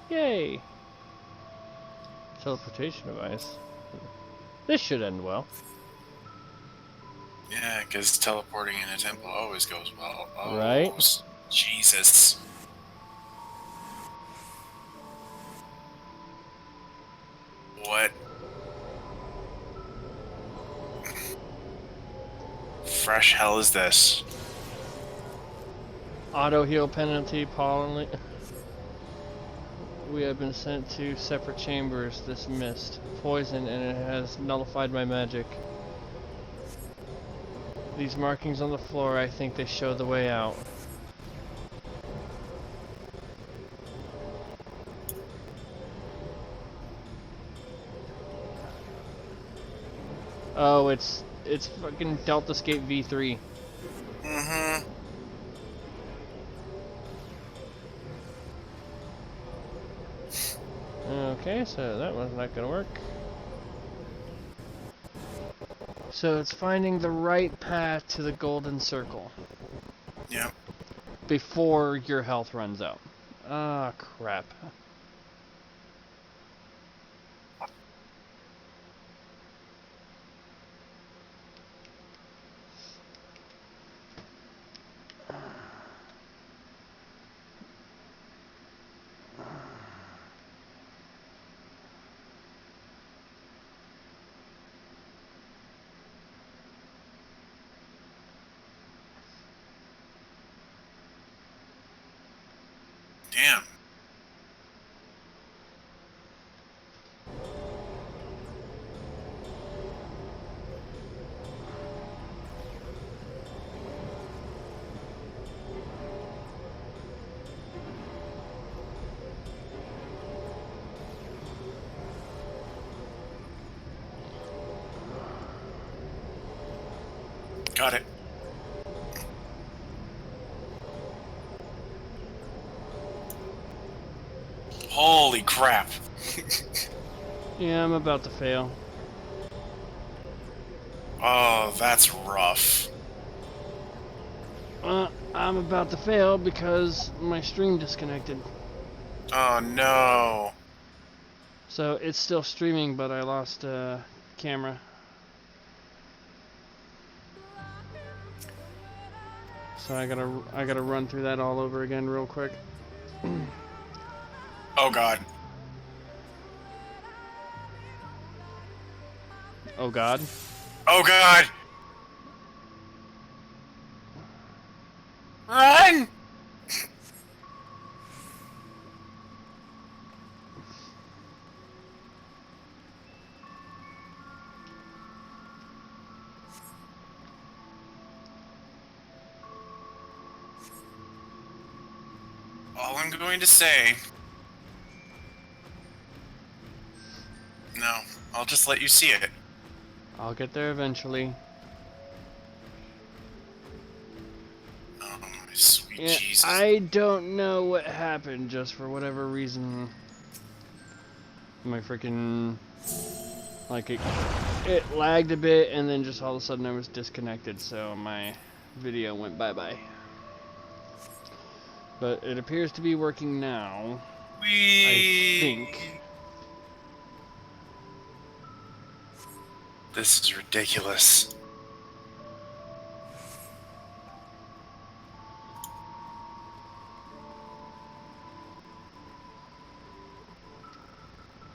Yay! Teleportation device. This should end well. Yeah, because teleporting in a temple always goes well. Oh, Right? Jesus. What? Fresh hell is this? Auto heal penalty, pollen. We have been sent to separate chambers. This mist, poison, and it has nullified my magic. These markings on the floor, I think they show the way out. Oh, it's fucking Delta Escape V3. Mm-hmm. Okay, so that one's not gonna work. So it's finding the right path to the golden circle Yep. before your health runs out. Ah, crap. Damn. Got it. Holy crap. Yeah, I'm about to fail. Oh, that's rough. I'm about to fail because my stream disconnected. Oh no. So it's still streaming, but I lost camera. So I gotta run through that all over again real quick. Oh god. Oh god. Oh god. Run! All I'm going to say... No, I'll just let you see it. I'll get there eventually. Oh, my sweet Yeah, Jesus. I don't know what happened, just for whatever reason. My freaking... Like, it lagged a bit, and then just all of a sudden I was disconnected, so my video went bye-bye. But it appears to be working now. I think. This is ridiculous.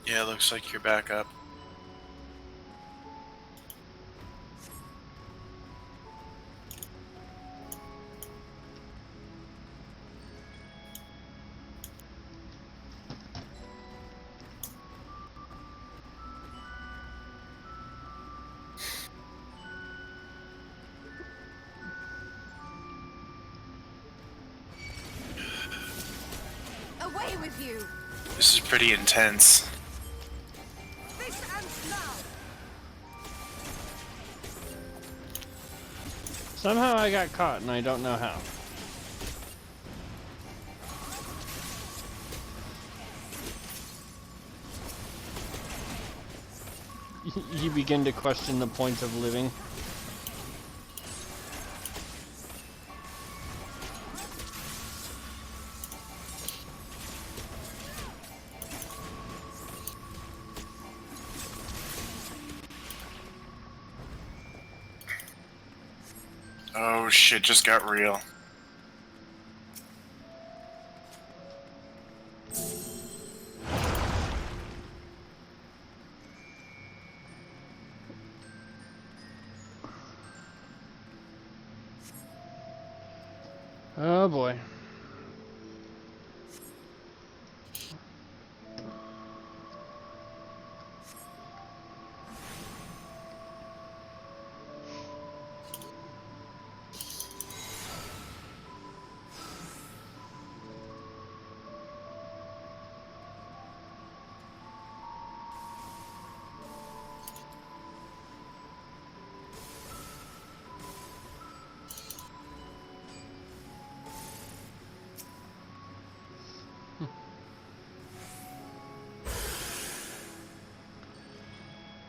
Yeah, looks like you're back up. with you. This is pretty intense. This ends now. Somehow I got caught and I don't know how. You begin to question the point of living. Oh shit, just got real. Oh boy.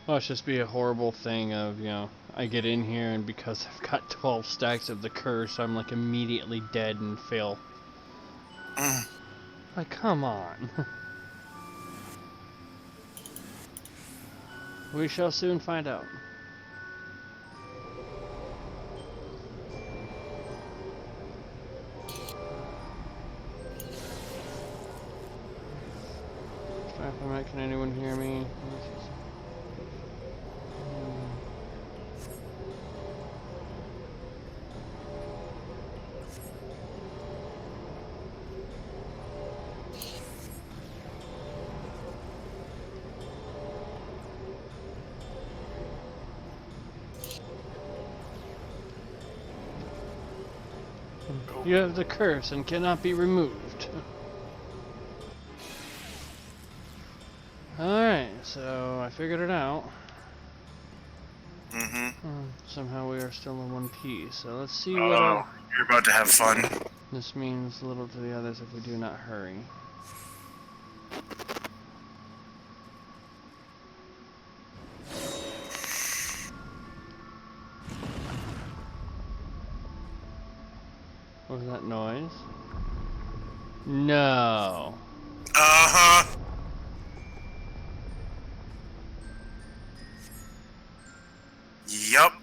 Must just be a horrible thing of, you know, I get in here and because I've got 12 stacks of the curse, I'm like immediately dead and fail. Like, come on. We shall soon find out. Can anyone hear me? You have the curse and cannot be removed. Alright, so I figured it out. Somehow we are still in one piece, so let's see what You're about to have fun. this means little to the others if we do not hurry. What was that noise? No. Uh-huh. Yup.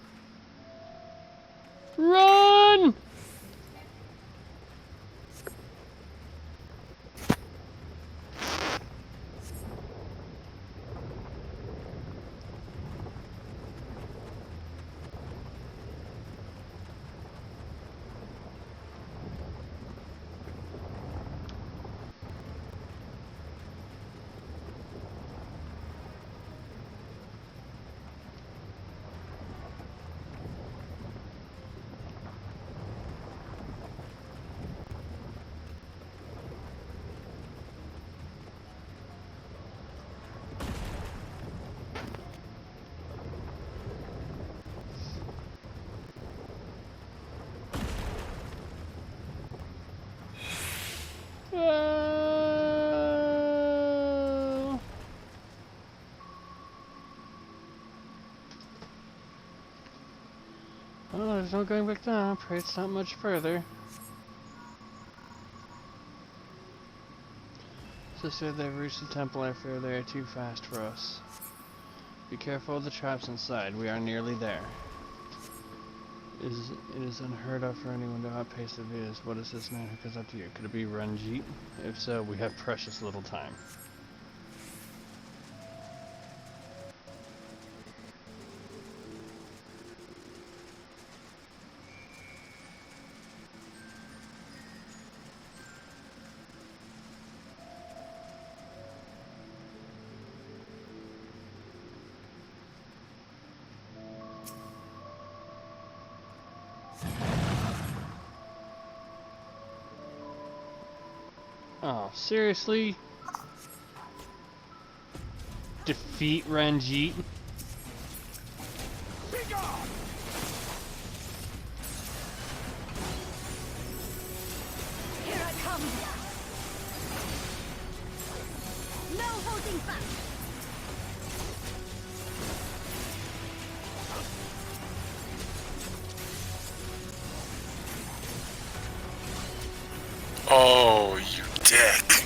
Run! Oh, there's no going back down. Pray it's not much further. Sister, they've reached the temple. I fear they are too fast for us. Be careful of the traps inside. We are nearly there. It is unheard of for anyone to outpace the Viz. What is this man who comes up to you? Could it be Ranjit? If so, we have precious little time. Oh, seriously? Defeat Ranjit? Here I come! No holding back! Oh, you dick.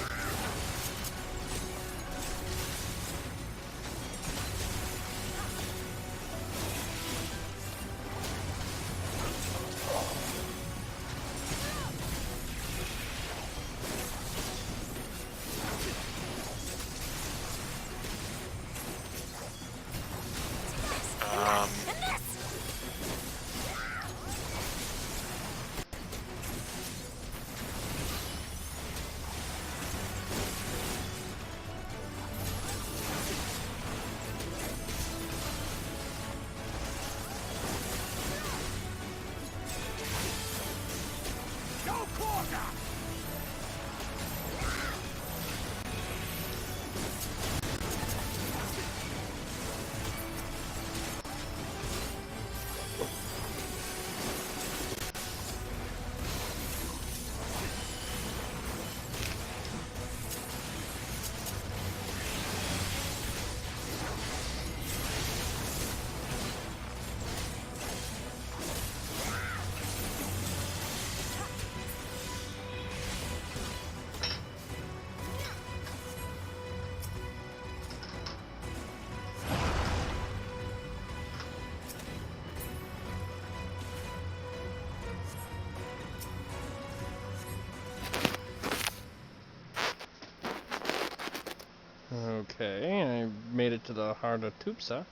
Okay, I made it to the heart of Tupsa.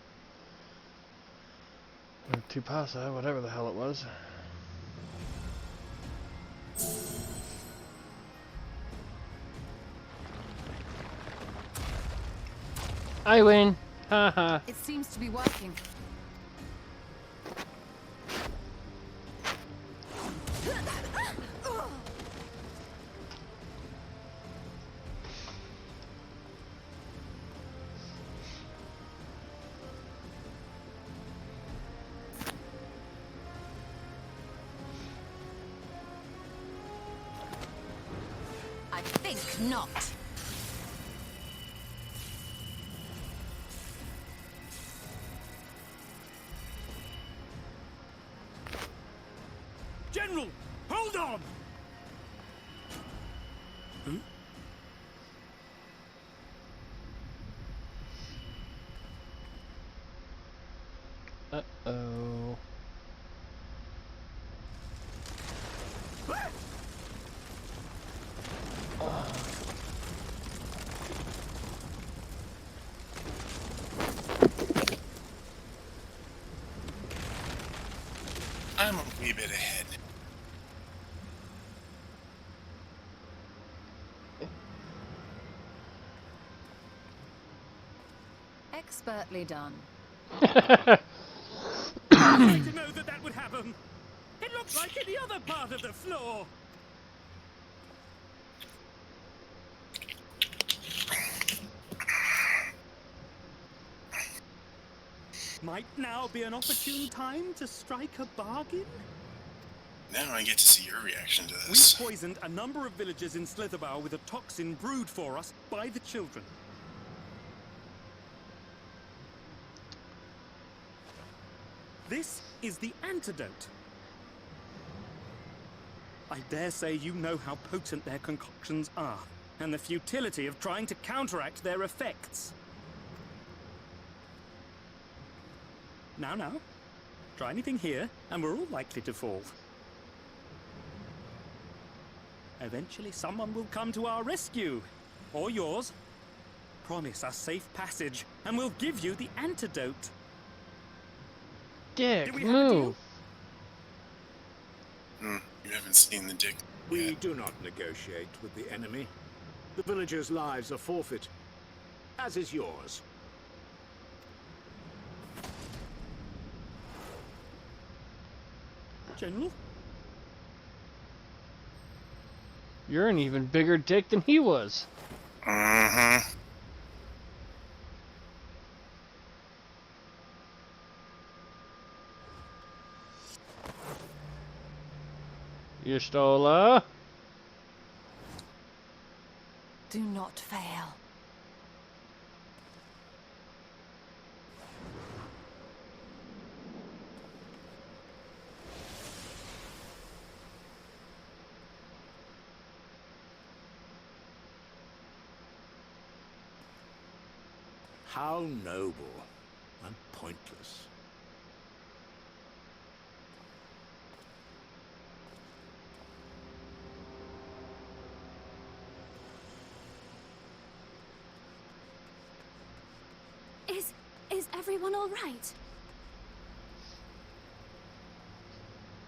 Or Tupasa, whatever the hell it was. I win! Haha. It seems to be working. I think not. General, hold on! Uh-oh. I'm a wee bit ahead. Expertly done. I had to know that that would happen. It looks like any other part of the floor. Might now be an opportune time to strike a bargain? Now I get to see your reaction to We this. poisoned a number of villagers in Slitherbough with a toxin brewed for us by the children. This is the antidote. I dare say you know how potent their concoctions are, and the futility of trying to counteract their effects. Now, try anything here, and we're all likely to fall. Eventually, someone will come to our rescue, or yours. Promise us safe passage, and we'll give you the antidote. Dick, Do we have a deal? move! You haven't seen the dick We yet. do not negotiate with the enemy. The villagers' lives are forfeit, as is yours. General? You're an even bigger dick than he was. Mm-hmm. Y'shtola. Do not fail. How noble and pointless. Is everyone all right?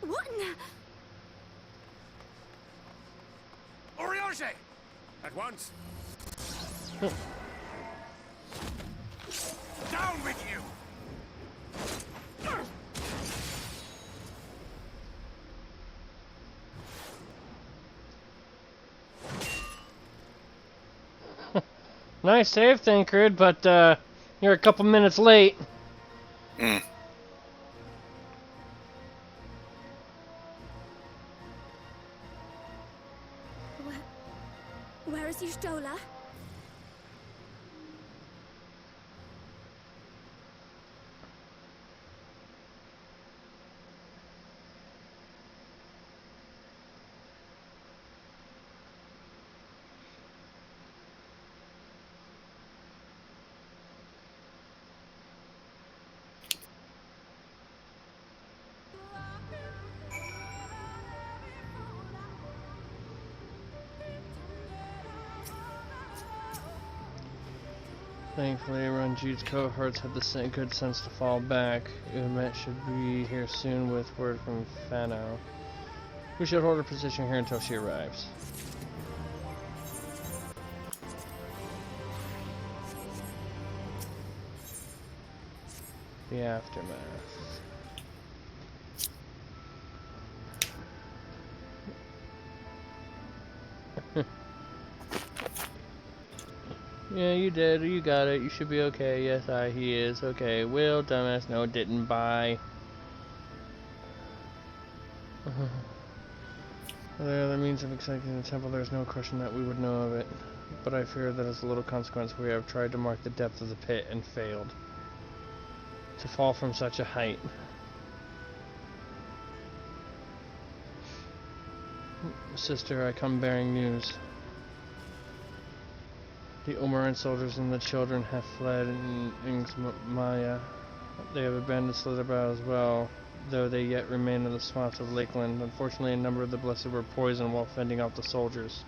What in the... Oriage! At once! Down with you! Nice save, Thancred, but you're a couple minutes late. Mm. Where is Y'shtola? Thankfully, Ranjit's cohorts had the good sense to fall back. Umet should be here soon with word from Fano. We should hold her position here until she arrives. The aftermath. Yeah, you did. You got it. You should be okay. Yes, he is. Okay. Will, dumbass, no, didn't buy. Are there other means of exciting the temple? There's no question that we would know of it. But I fear that as a little consequence we have tried to mark the depth of the pit and failed. To fall from such a height. Sister, I come bearing news. The Omeran soldiers and the children have fled in Maya. They have abandoned Slitherbow as well, though they yet remain in the swamps of Lakeland. Unfortunately, a number of the Blessed were poisoned while fending off the soldiers.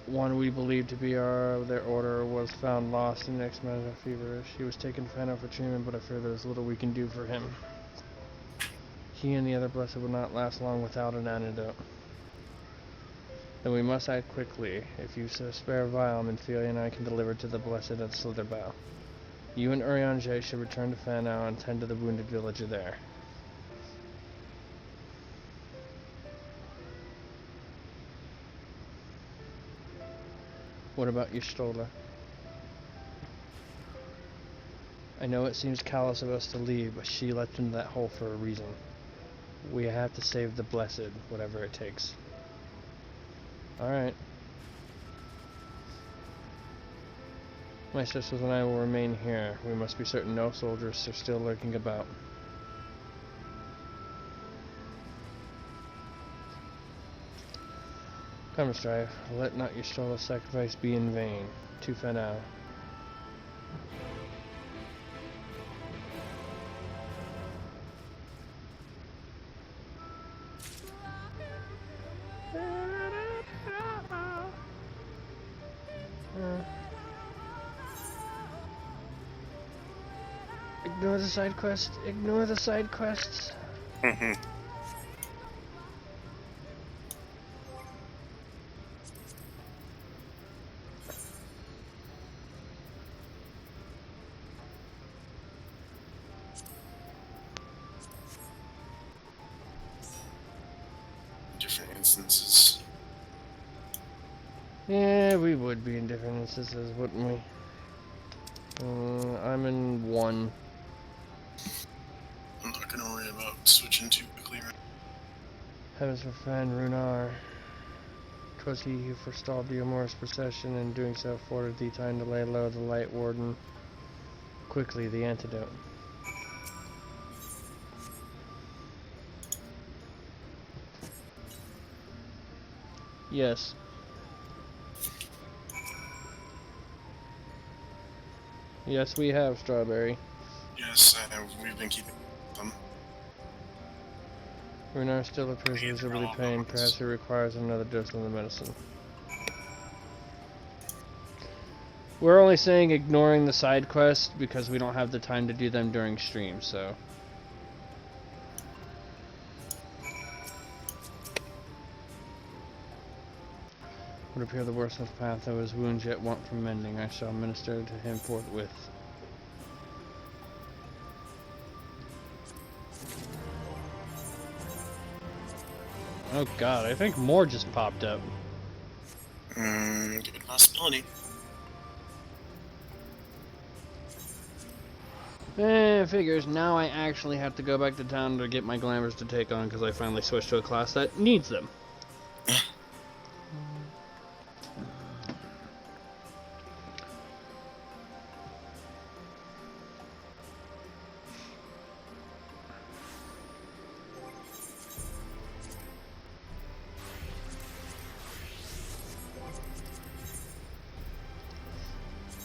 One we believe to be their order was found lost in Exmana fever. She was taken to Fano for treatment, but I fear there is little we can do for him. He and the other Blessed will not last long without an antidote. Then we must act quickly. If you spare Vial, Minfilia and I can deliver to the Blessed at Slitherbow. You and Urianger should return to Fano and tend to the wounded villager there. What about Y'shtola? I know it seems callous of us to leave, but she leapt into that hole for a reason. We have to save the Blessed, whatever it takes. Alright. My sisters and I will remain here. We must be certain no soldiers are still lurking about. Come, strive. Let not Y'shtola's sacrifice be in vain. To Fano. Ignore the side quest. Ignore the side quests. Different instances. Yeah, we would be in different instances, wouldn't we? I'm in 1. I'm not gonna worry about switching too quickly. Heavens for friend Runar. 'Twas he who forestalled the amorous procession, and doing so afforded thee time to lay low the light warden. Quickly, the antidote. Yes. Yes, we have Strawberry. Yes, we've been keeping them. Runar still appears visibly pained. Perhaps he requires another dose of the medicine. We're only saying ignoring the side quests because we don't have the time to do them during stream, so. Would appear the worst of path, though his wounds yet want from mending. I shall minister to him forthwith. Oh god, I think more just popped up. Good possibility. Figures. Now I actually have to go back to town to get my glamours to take on because I finally switched to a class that needs them.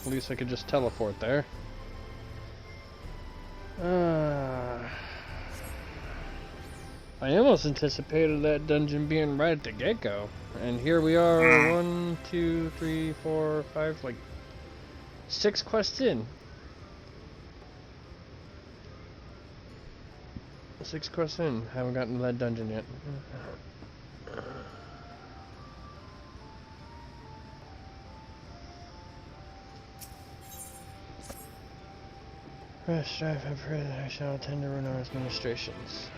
At least I could just teleport there. I almost anticipated that dungeon being right at the get-go. And here we are, 1, 2, 3, 4, 5, like 6 quests in. 6 quests in. Haven't gotten to that dungeon yet. Rest, strive, and pray that I shall attend to Runar's ministrations.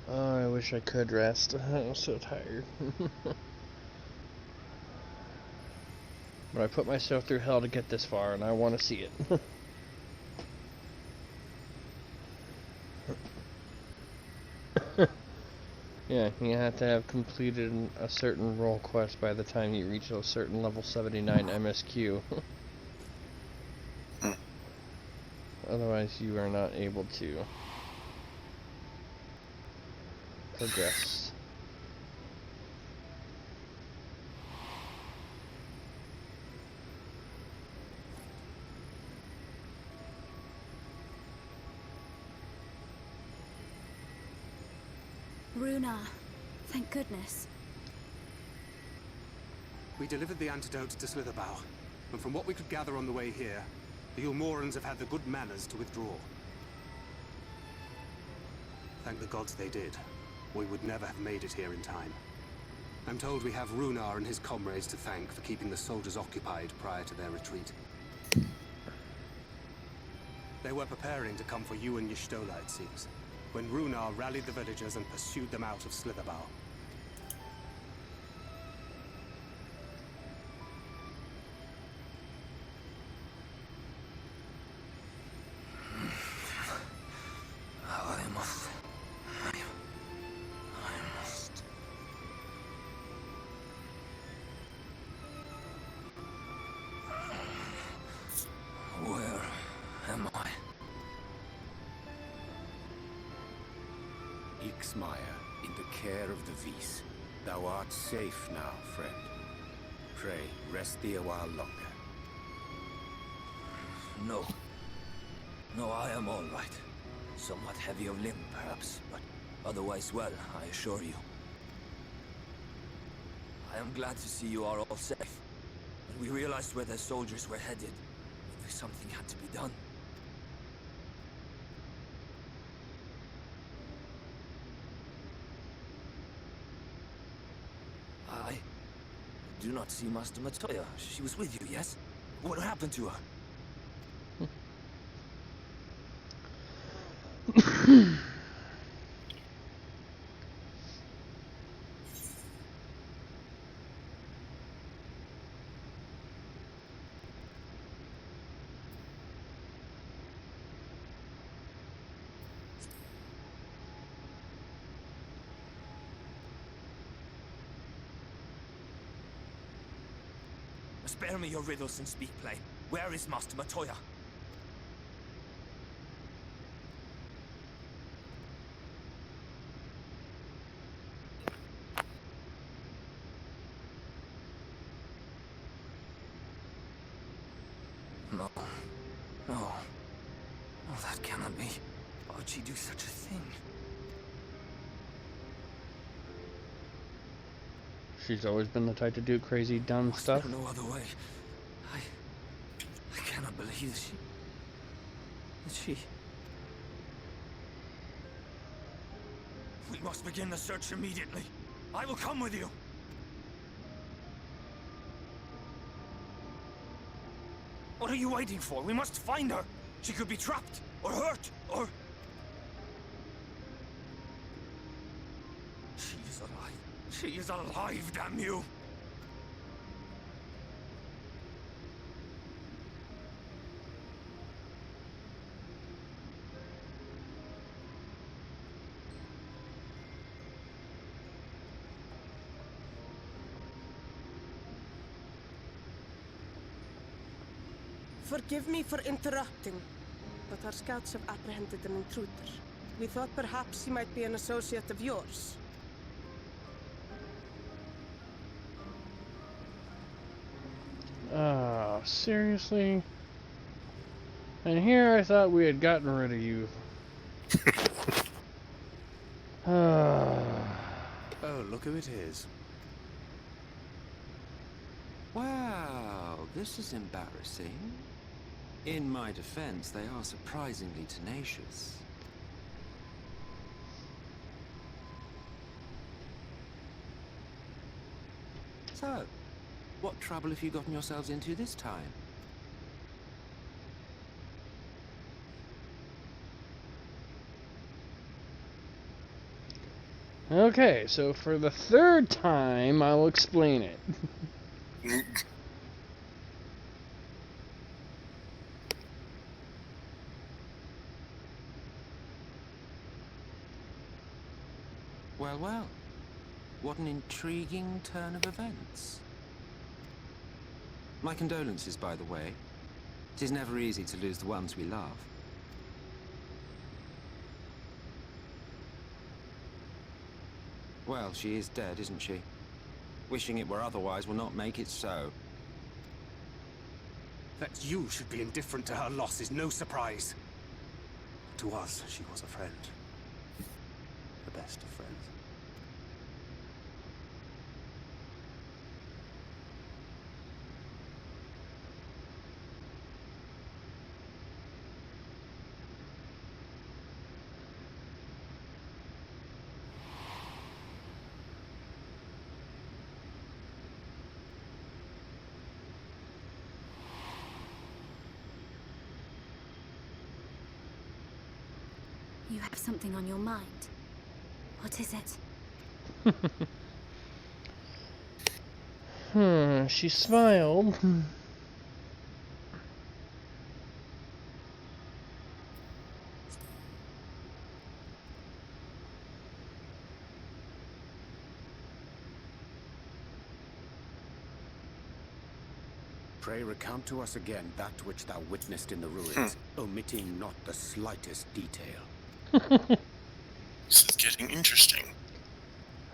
Oh, I wish I could rest. I'm so tired. But I put myself through hell to get this far, and I want to see it. Yeah, you have to have completed a certain role quest by the time you reach a certain level 79 MSQ. Otherwise, you are not able to progress. Runar, thank goodness. We delivered the antidotes to Slitherbow, and from what we could gather on the way here, the Ulmorans have had the good manners to withdraw. Thank the gods they did. We would never have made it here in time. I'm told we have Runar and his comrades to thank for keeping the soldiers occupied prior to their retreat. They were preparing to come for you and Y'shtola, it seems, when Runar rallied the villagers and pursued them out of Slitherbow. Where am I? Ixmire, in the care of the Vis. Thou art safe now, friend. Pray, rest thee a while longer. No. No, I am all right. Somewhat heavy of limb, perhaps, but otherwise well, I assure you. I am glad to see you are all safe. When we realized where the soldiers were headed, something had to be done. I do not see Master Matoya. She was with you, yes? What happened to her? Spare me your riddles and speak plain. Where is Master Matoya? No. No. No, that cannot be. Why would she do such a thing? She's always been the type to do crazy, dumb stuff. There's no other way. I cannot believe that she... We must begin the search immediately. I will come with you. What are you waiting for? We must find her. She could be trapped, or hurt, or... She is alive. She is alive, damn you! Forgive me for interrupting, but our scouts have apprehended an intruder. We thought perhaps he might be an associate of yours. Seriously? And here I thought we had gotten rid of you. Oh, look who it is. Wow, this is embarrassing. In my defense, they are surprisingly tenacious. So, what trouble have you gotten yourselves into this time? Okay, so for the third time, I'll explain it. Well, well. What an intriguing turn of events. My condolences, by the way. It is never easy to lose the ones we love. Well, she is dead, isn't she? Wishing it were otherwise will not make it so. That you should be indifferent to her loss is no surprise. To us, she was a friend. The best of friends. You have something on your mind. What is it? She smiled. Pray recount to us again that which thou witnessed in the ruins, omitting not the slightest detail. This is getting interesting.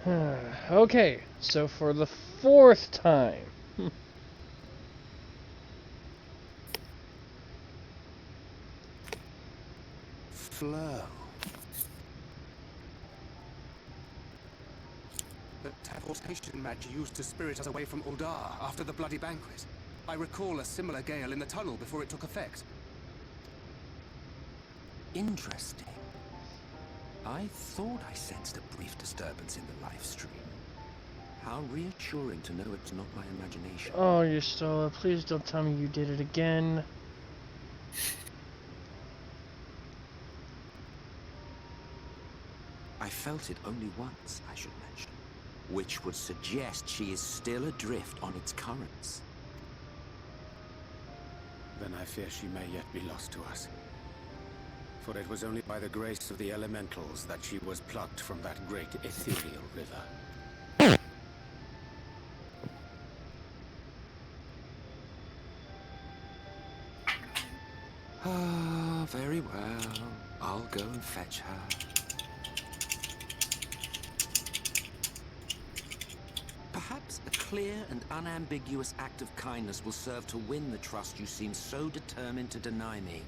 Okay, so for the fourth time. Flow. The teleportation magic used to spirit us away from Uldar after the bloody banquet. I recall a similar gale in the tunnel before it took effect. Interesting. I thought I sensed a brief disturbance in the live stream. How reassuring to know it's not my imagination. Oh, Yustola, please don't tell me you did it again. I felt it only once, I should mention, which would suggest she is still adrift on its currents. Then I fear she may yet be lost to us. For it was only by the grace of the elementals that she was plucked from that great ethereal river. Ah, very well. I'll go and fetch her. Perhaps a clear and unambiguous act of kindness will serve to win the trust you seem so determined to deny me.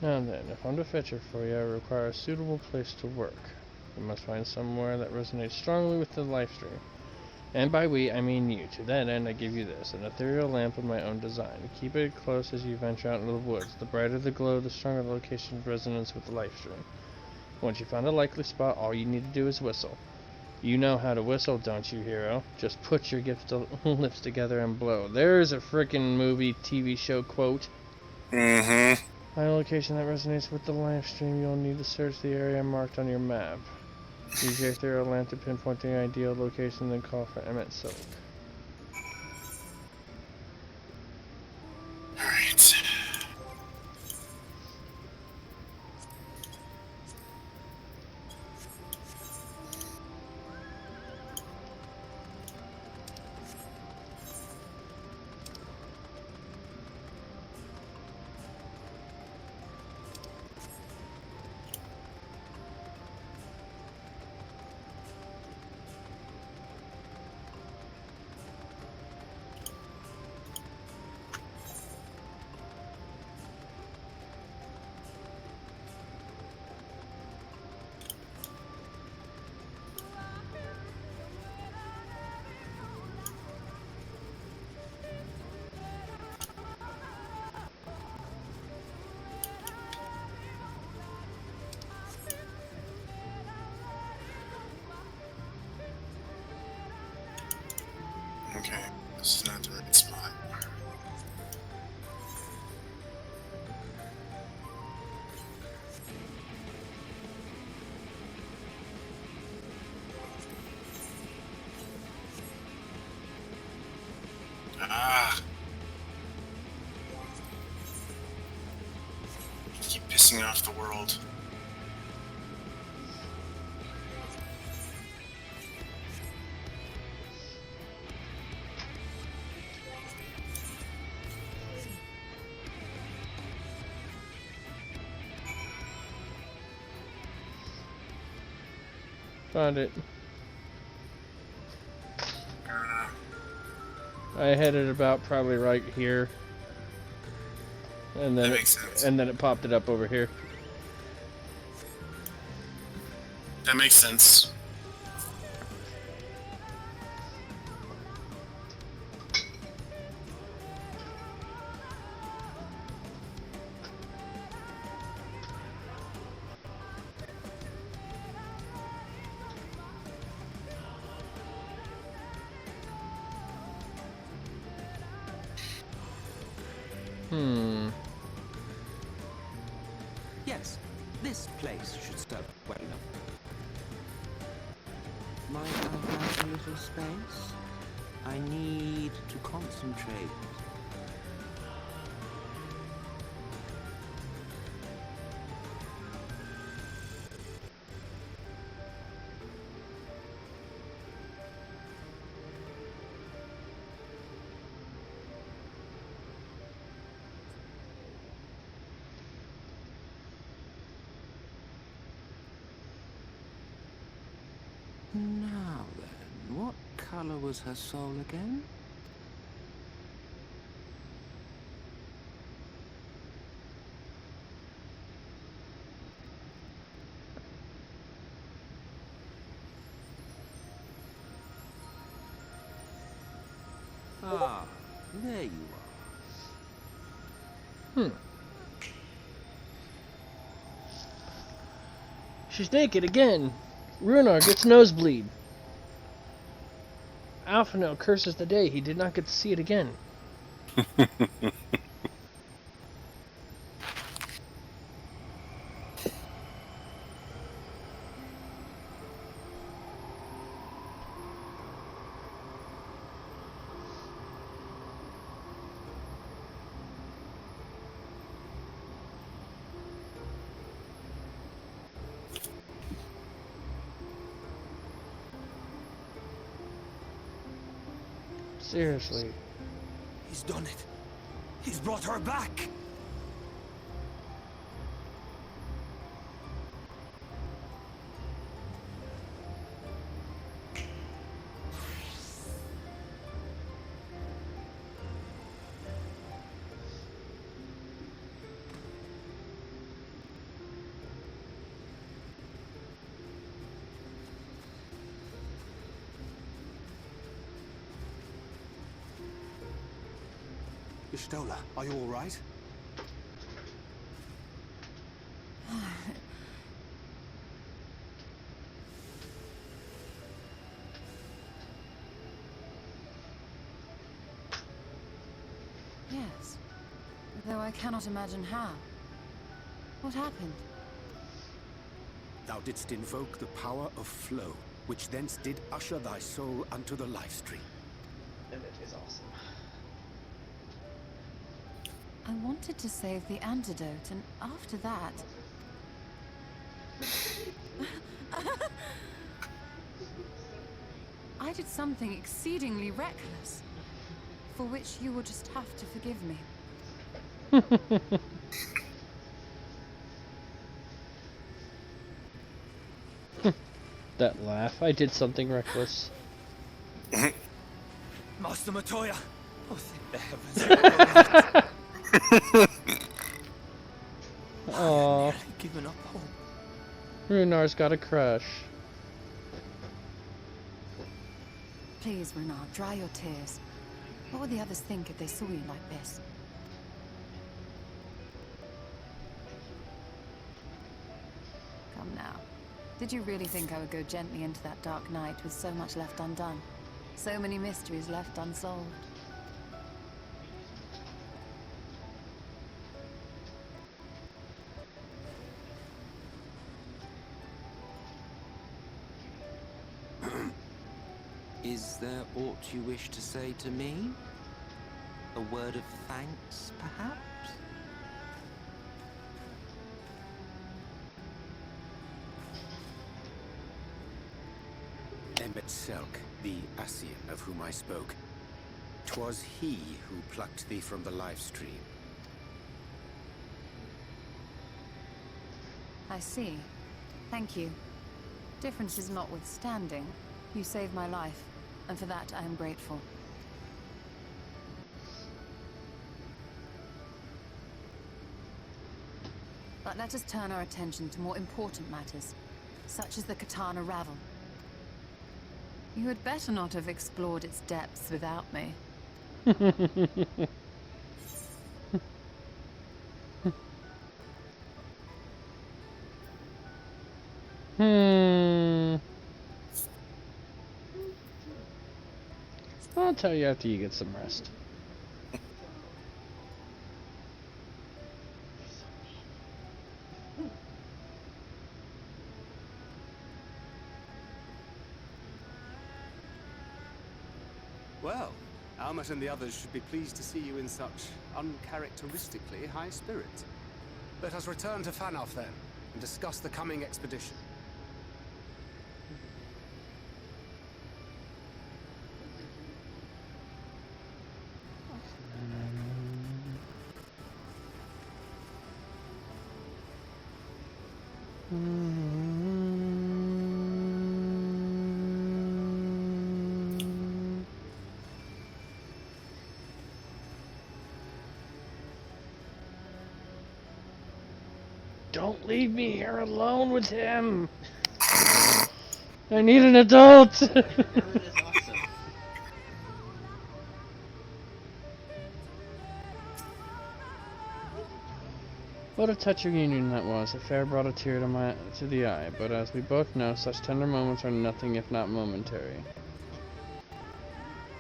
Now then, if I'm to fetch her for you, I require a suitable place to work. You must find somewhere that resonates strongly with the life stream. And by we, I mean you. To that end, I give you this, an ethereal lamp of my own design. Keep it close as you venture out into the woods. The brighter the glow, the stronger the location of resonance with the life stream. Once you find a likely spot, all you need to do is whistle. You know how to whistle, don't you, hero? Just put your lips together and blow. There's a frickin' movie, TV show quote. Mm-hmm. Find a location that resonates with the live stream. You'll need to search the area marked on your map. Use your ethereal lamp to pinpoint the ideal location, then call for Emmett Silk. Alright. Okay, this is not the right spot. Ah! You keep pissing off the world. Found it. I had it about probably right here. And then That makes sense. And then it popped it up over here. That makes sense. Yes, this place should serve well enough. Might I have a little space? I need to concentrate. Now then, what color was her soul again? Ah, there you are. She's naked again. Runar gets nosebleed. Alphanel curses the day he did not get to see it again. Seriously. He's done it. He's brought her back. Ishtola, are you all right? Yes. Though I cannot imagine how. What happened? Thou didst invoke the power of flow, which thence did usher thy soul unto the life stream. And it is awesome. I wanted to save the antidote, and after that... I did something exceedingly reckless, for which you will just have to forgive me. That laugh. I did something reckless. Master Matoya. Oh, thank the heavens. Aww. Given up hope. Runar's got a crush. Please, Renar, dry your tears. What would the others think if they saw you like this? Come now. Did you really think I would go gently into that dark night with so much left undone? So many mysteries left unsolved. Is there aught you wish to say to me? A word of thanks, perhaps? Emmet Selk, the Ascian of whom I spoke. 'Twas he who plucked thee from the life stream. I see. Thank you. Differences notwithstanding, you saved my life, and for that I am grateful. But let us turn our attention to more important matters, such as the Katana Ravel. You had better not have explored its depths without me. I'll tell you after you get some rest. Well, Almet and the others should be pleased to see you in such uncharacteristically high spirits. Let us return to Fanoff then, and discuss the coming expedition. Don't leave me here alone with him. I need an adult. What a touching reunion that was. The fair brought a tear to the eye, but as we both know, such tender moments are nothing if not momentary.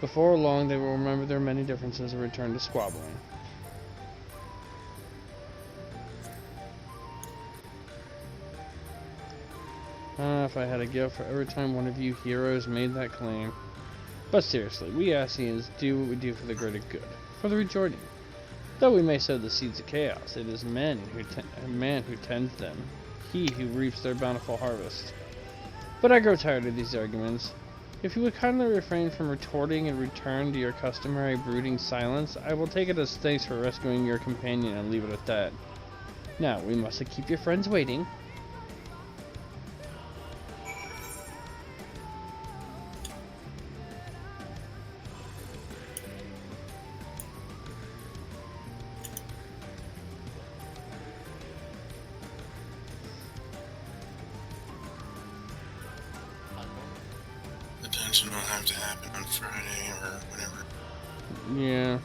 Before long, they will remember their many differences and return to squabbling. If I had a gift for every time one of you heroes made that claim. But seriously, we Ascians do what we do for the greater good, for the rejoicing. Though we may sow the seeds of chaos, it is man who tends them, he who reaps their bountiful harvest. But I grow tired of these arguments. If you would kindly refrain from retorting and return to your customary brooding silence, I will take it as thanks for rescuing your companion and leave it at that. Now, we mustn't keep your friends waiting. The dungeon will have to happen on Friday or whenever. Yeah.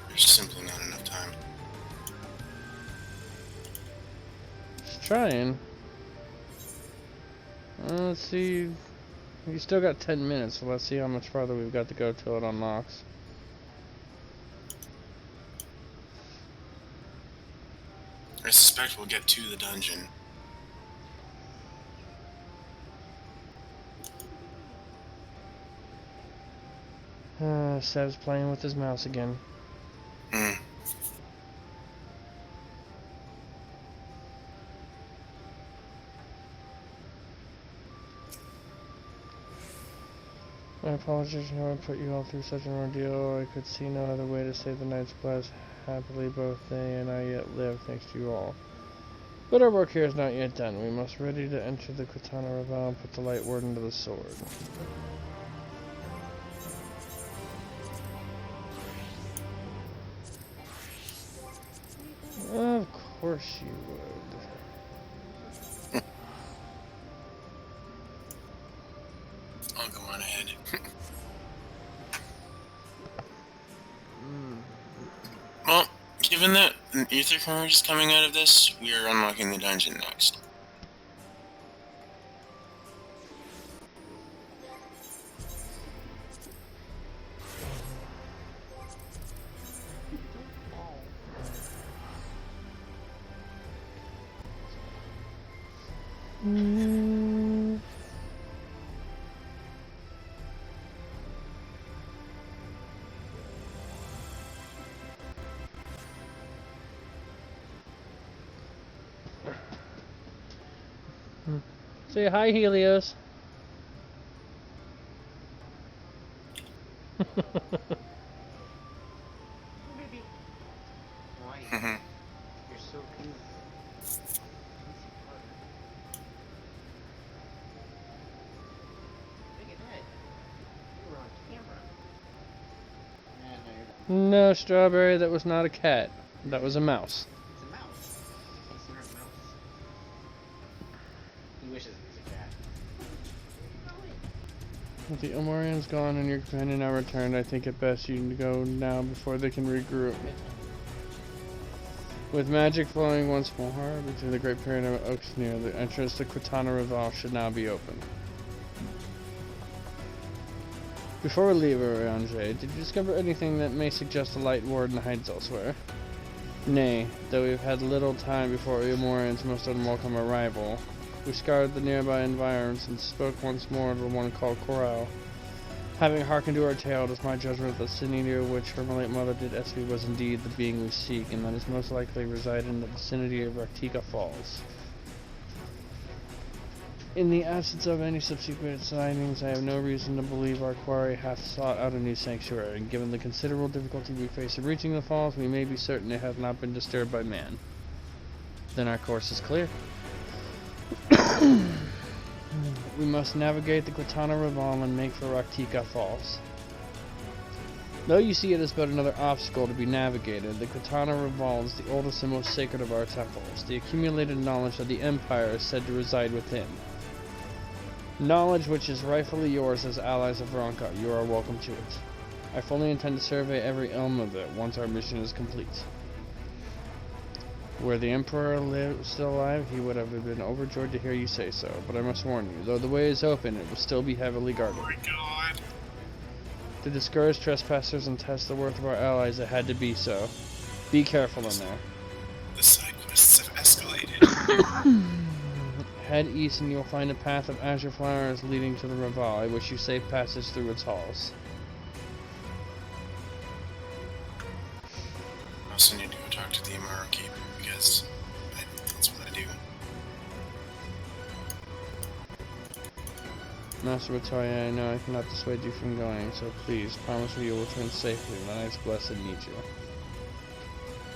There's simply not enough time. Just trying. Let's see. We still got 10 minutes, so let's see how much farther we've got to go till it unlocks. I suspect we'll get to the dungeon. Seb's playing with his mouse again. I apologize for having put you all through such an ordeal. I could see no other way to save the Knight's Blast. Happily both they and I yet live, thanks to you all. But our work here is not yet done. We must ready to enter the Katana Revel and put the light ward into the sword. Of course you would. I'll go on ahead. Well, given that an ether current is coming out of this, we are unlocking the dungeon next. Say hi, Helios. Baby. Why? You're so cute. Look at that. You were on camera. No, Strawberry, that was not a cat. That was a mouse. It's a mouse. It's not a mouse. He wishes it was a cat. With the Omorian's gone and your companion now returned, I think it best you go now before they can regroup. With magic flowing once more between the Great Pyramid of Oaks near, the entrance to Katana Revel should now be open. Before we leave, Oriange, did you discover anything that may suggest the Light Warden hides elsewhere? Nay, though we've had little time before Omorian's most unwelcome arrival. We scoured the nearby environs and spoke once more to the one called Corral. Having hearkened to our tale, it is my judgment that the sin eater which her late mother did escue was indeed the being we seek, and that is most likely reside in the vicinity of Raktika Falls. In the absence of any subsequent sightings, I have no reason to believe our quarry hath sought out a new sanctuary, and given the considerable difficulty we face in reaching the falls, we may be certain it hath not been disturbed by man. Then our course is clear. We must navigate the Katana Revel and make for Raktika Falls. Though you see it as but another obstacle to be navigated, the Katana Revel is the oldest and most sacred of our temples. The accumulated knowledge of the Empire is said to reside within. Knowledge which is rightfully yours as allies of Veronica. You are welcome to it. I fully intend to survey every elm of it once our mission is complete. Were the Emperor still alive, he would have been overjoyed to hear you say so, but I must warn you, though the way is open, it will still be heavily guarded. Oh my god! To discourage trespassers and test the worth of our allies, it had to be so. Be careful in there. The side quests have escalated. Head east and you'll find a path of azure flowers leading to the Revel. I wish you safe passage through its halls. I also need to go talk to the Amaro Keep, because that's what I do. Master Victoria, I know I cannot dissuade you from going, so please, promise me you will return safely. The Knights Blessed need you.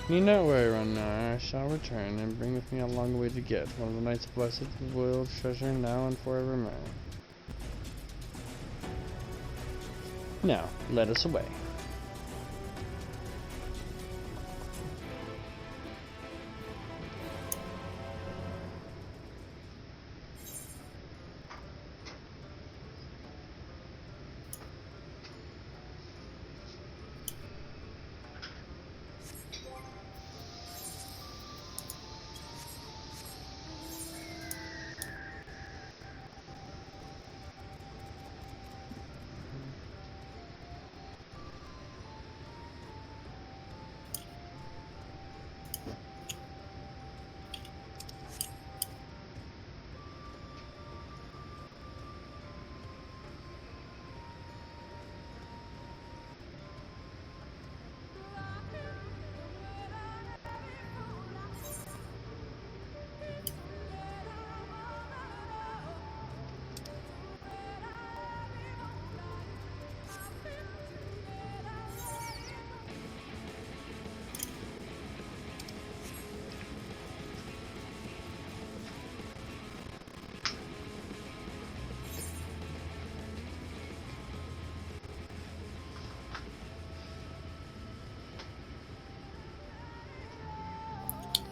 Need not worry, Runnar. I shall return and bring with me a long way to get. One of the Knights Blessed will treasure now and forevermore. Now, let us away.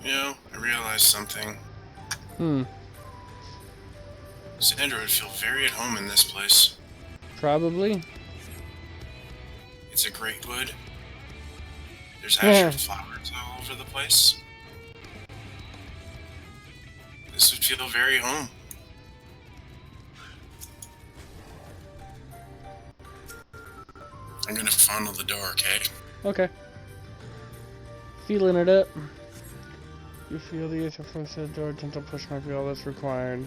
You know, I realized something. Xander would feel very at home in this place. Probably. It's a great wood. There's azure flowers all over the place. This would feel very home. I'm gonna fondle the door, okay? Okay. Feeling it up. You feel the itch from the door, gentle push might be all that's required.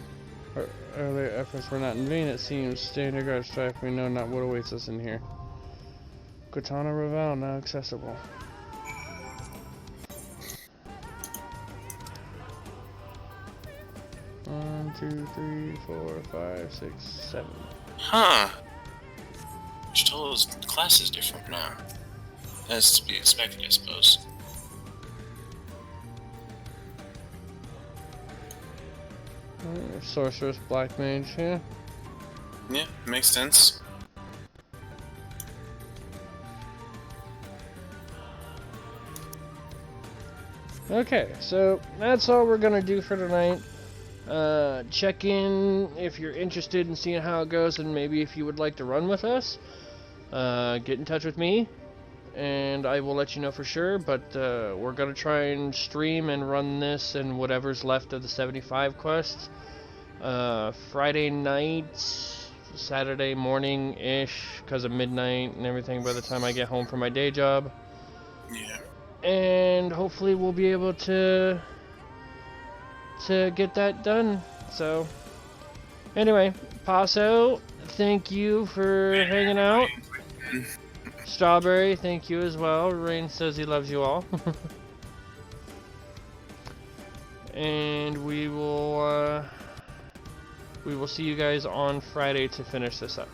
Our earlier efforts were not in vain, it seems. Stand your guard, strife, we know not what awaits us in here. Katana Raval now accessible. One, 2, 3, 4, 5, 6, 7. Huh. Chitolo's class is different now. That's to be expected, I suppose. Sorceress, Black Mage, yeah. Yeah, makes sense. Okay, so that's all we're gonna do for tonight. Check in if you're interested in seeing how it goes, and maybe if you would like to run with us. Get in touch with me, and I will let you know for sure. But we're gonna try and stream and run this and whatever's left of the 75 quests. Friday night, Saturday morning-ish, because of midnight and everything by the time I get home from my day job. Yeah. And hopefully we'll be able to get that done. So, anyway, Paso, thank you for hanging out. Strawberry, thank you as well. Rain says he loves you all. And we will see you guys on Friday to finish this up.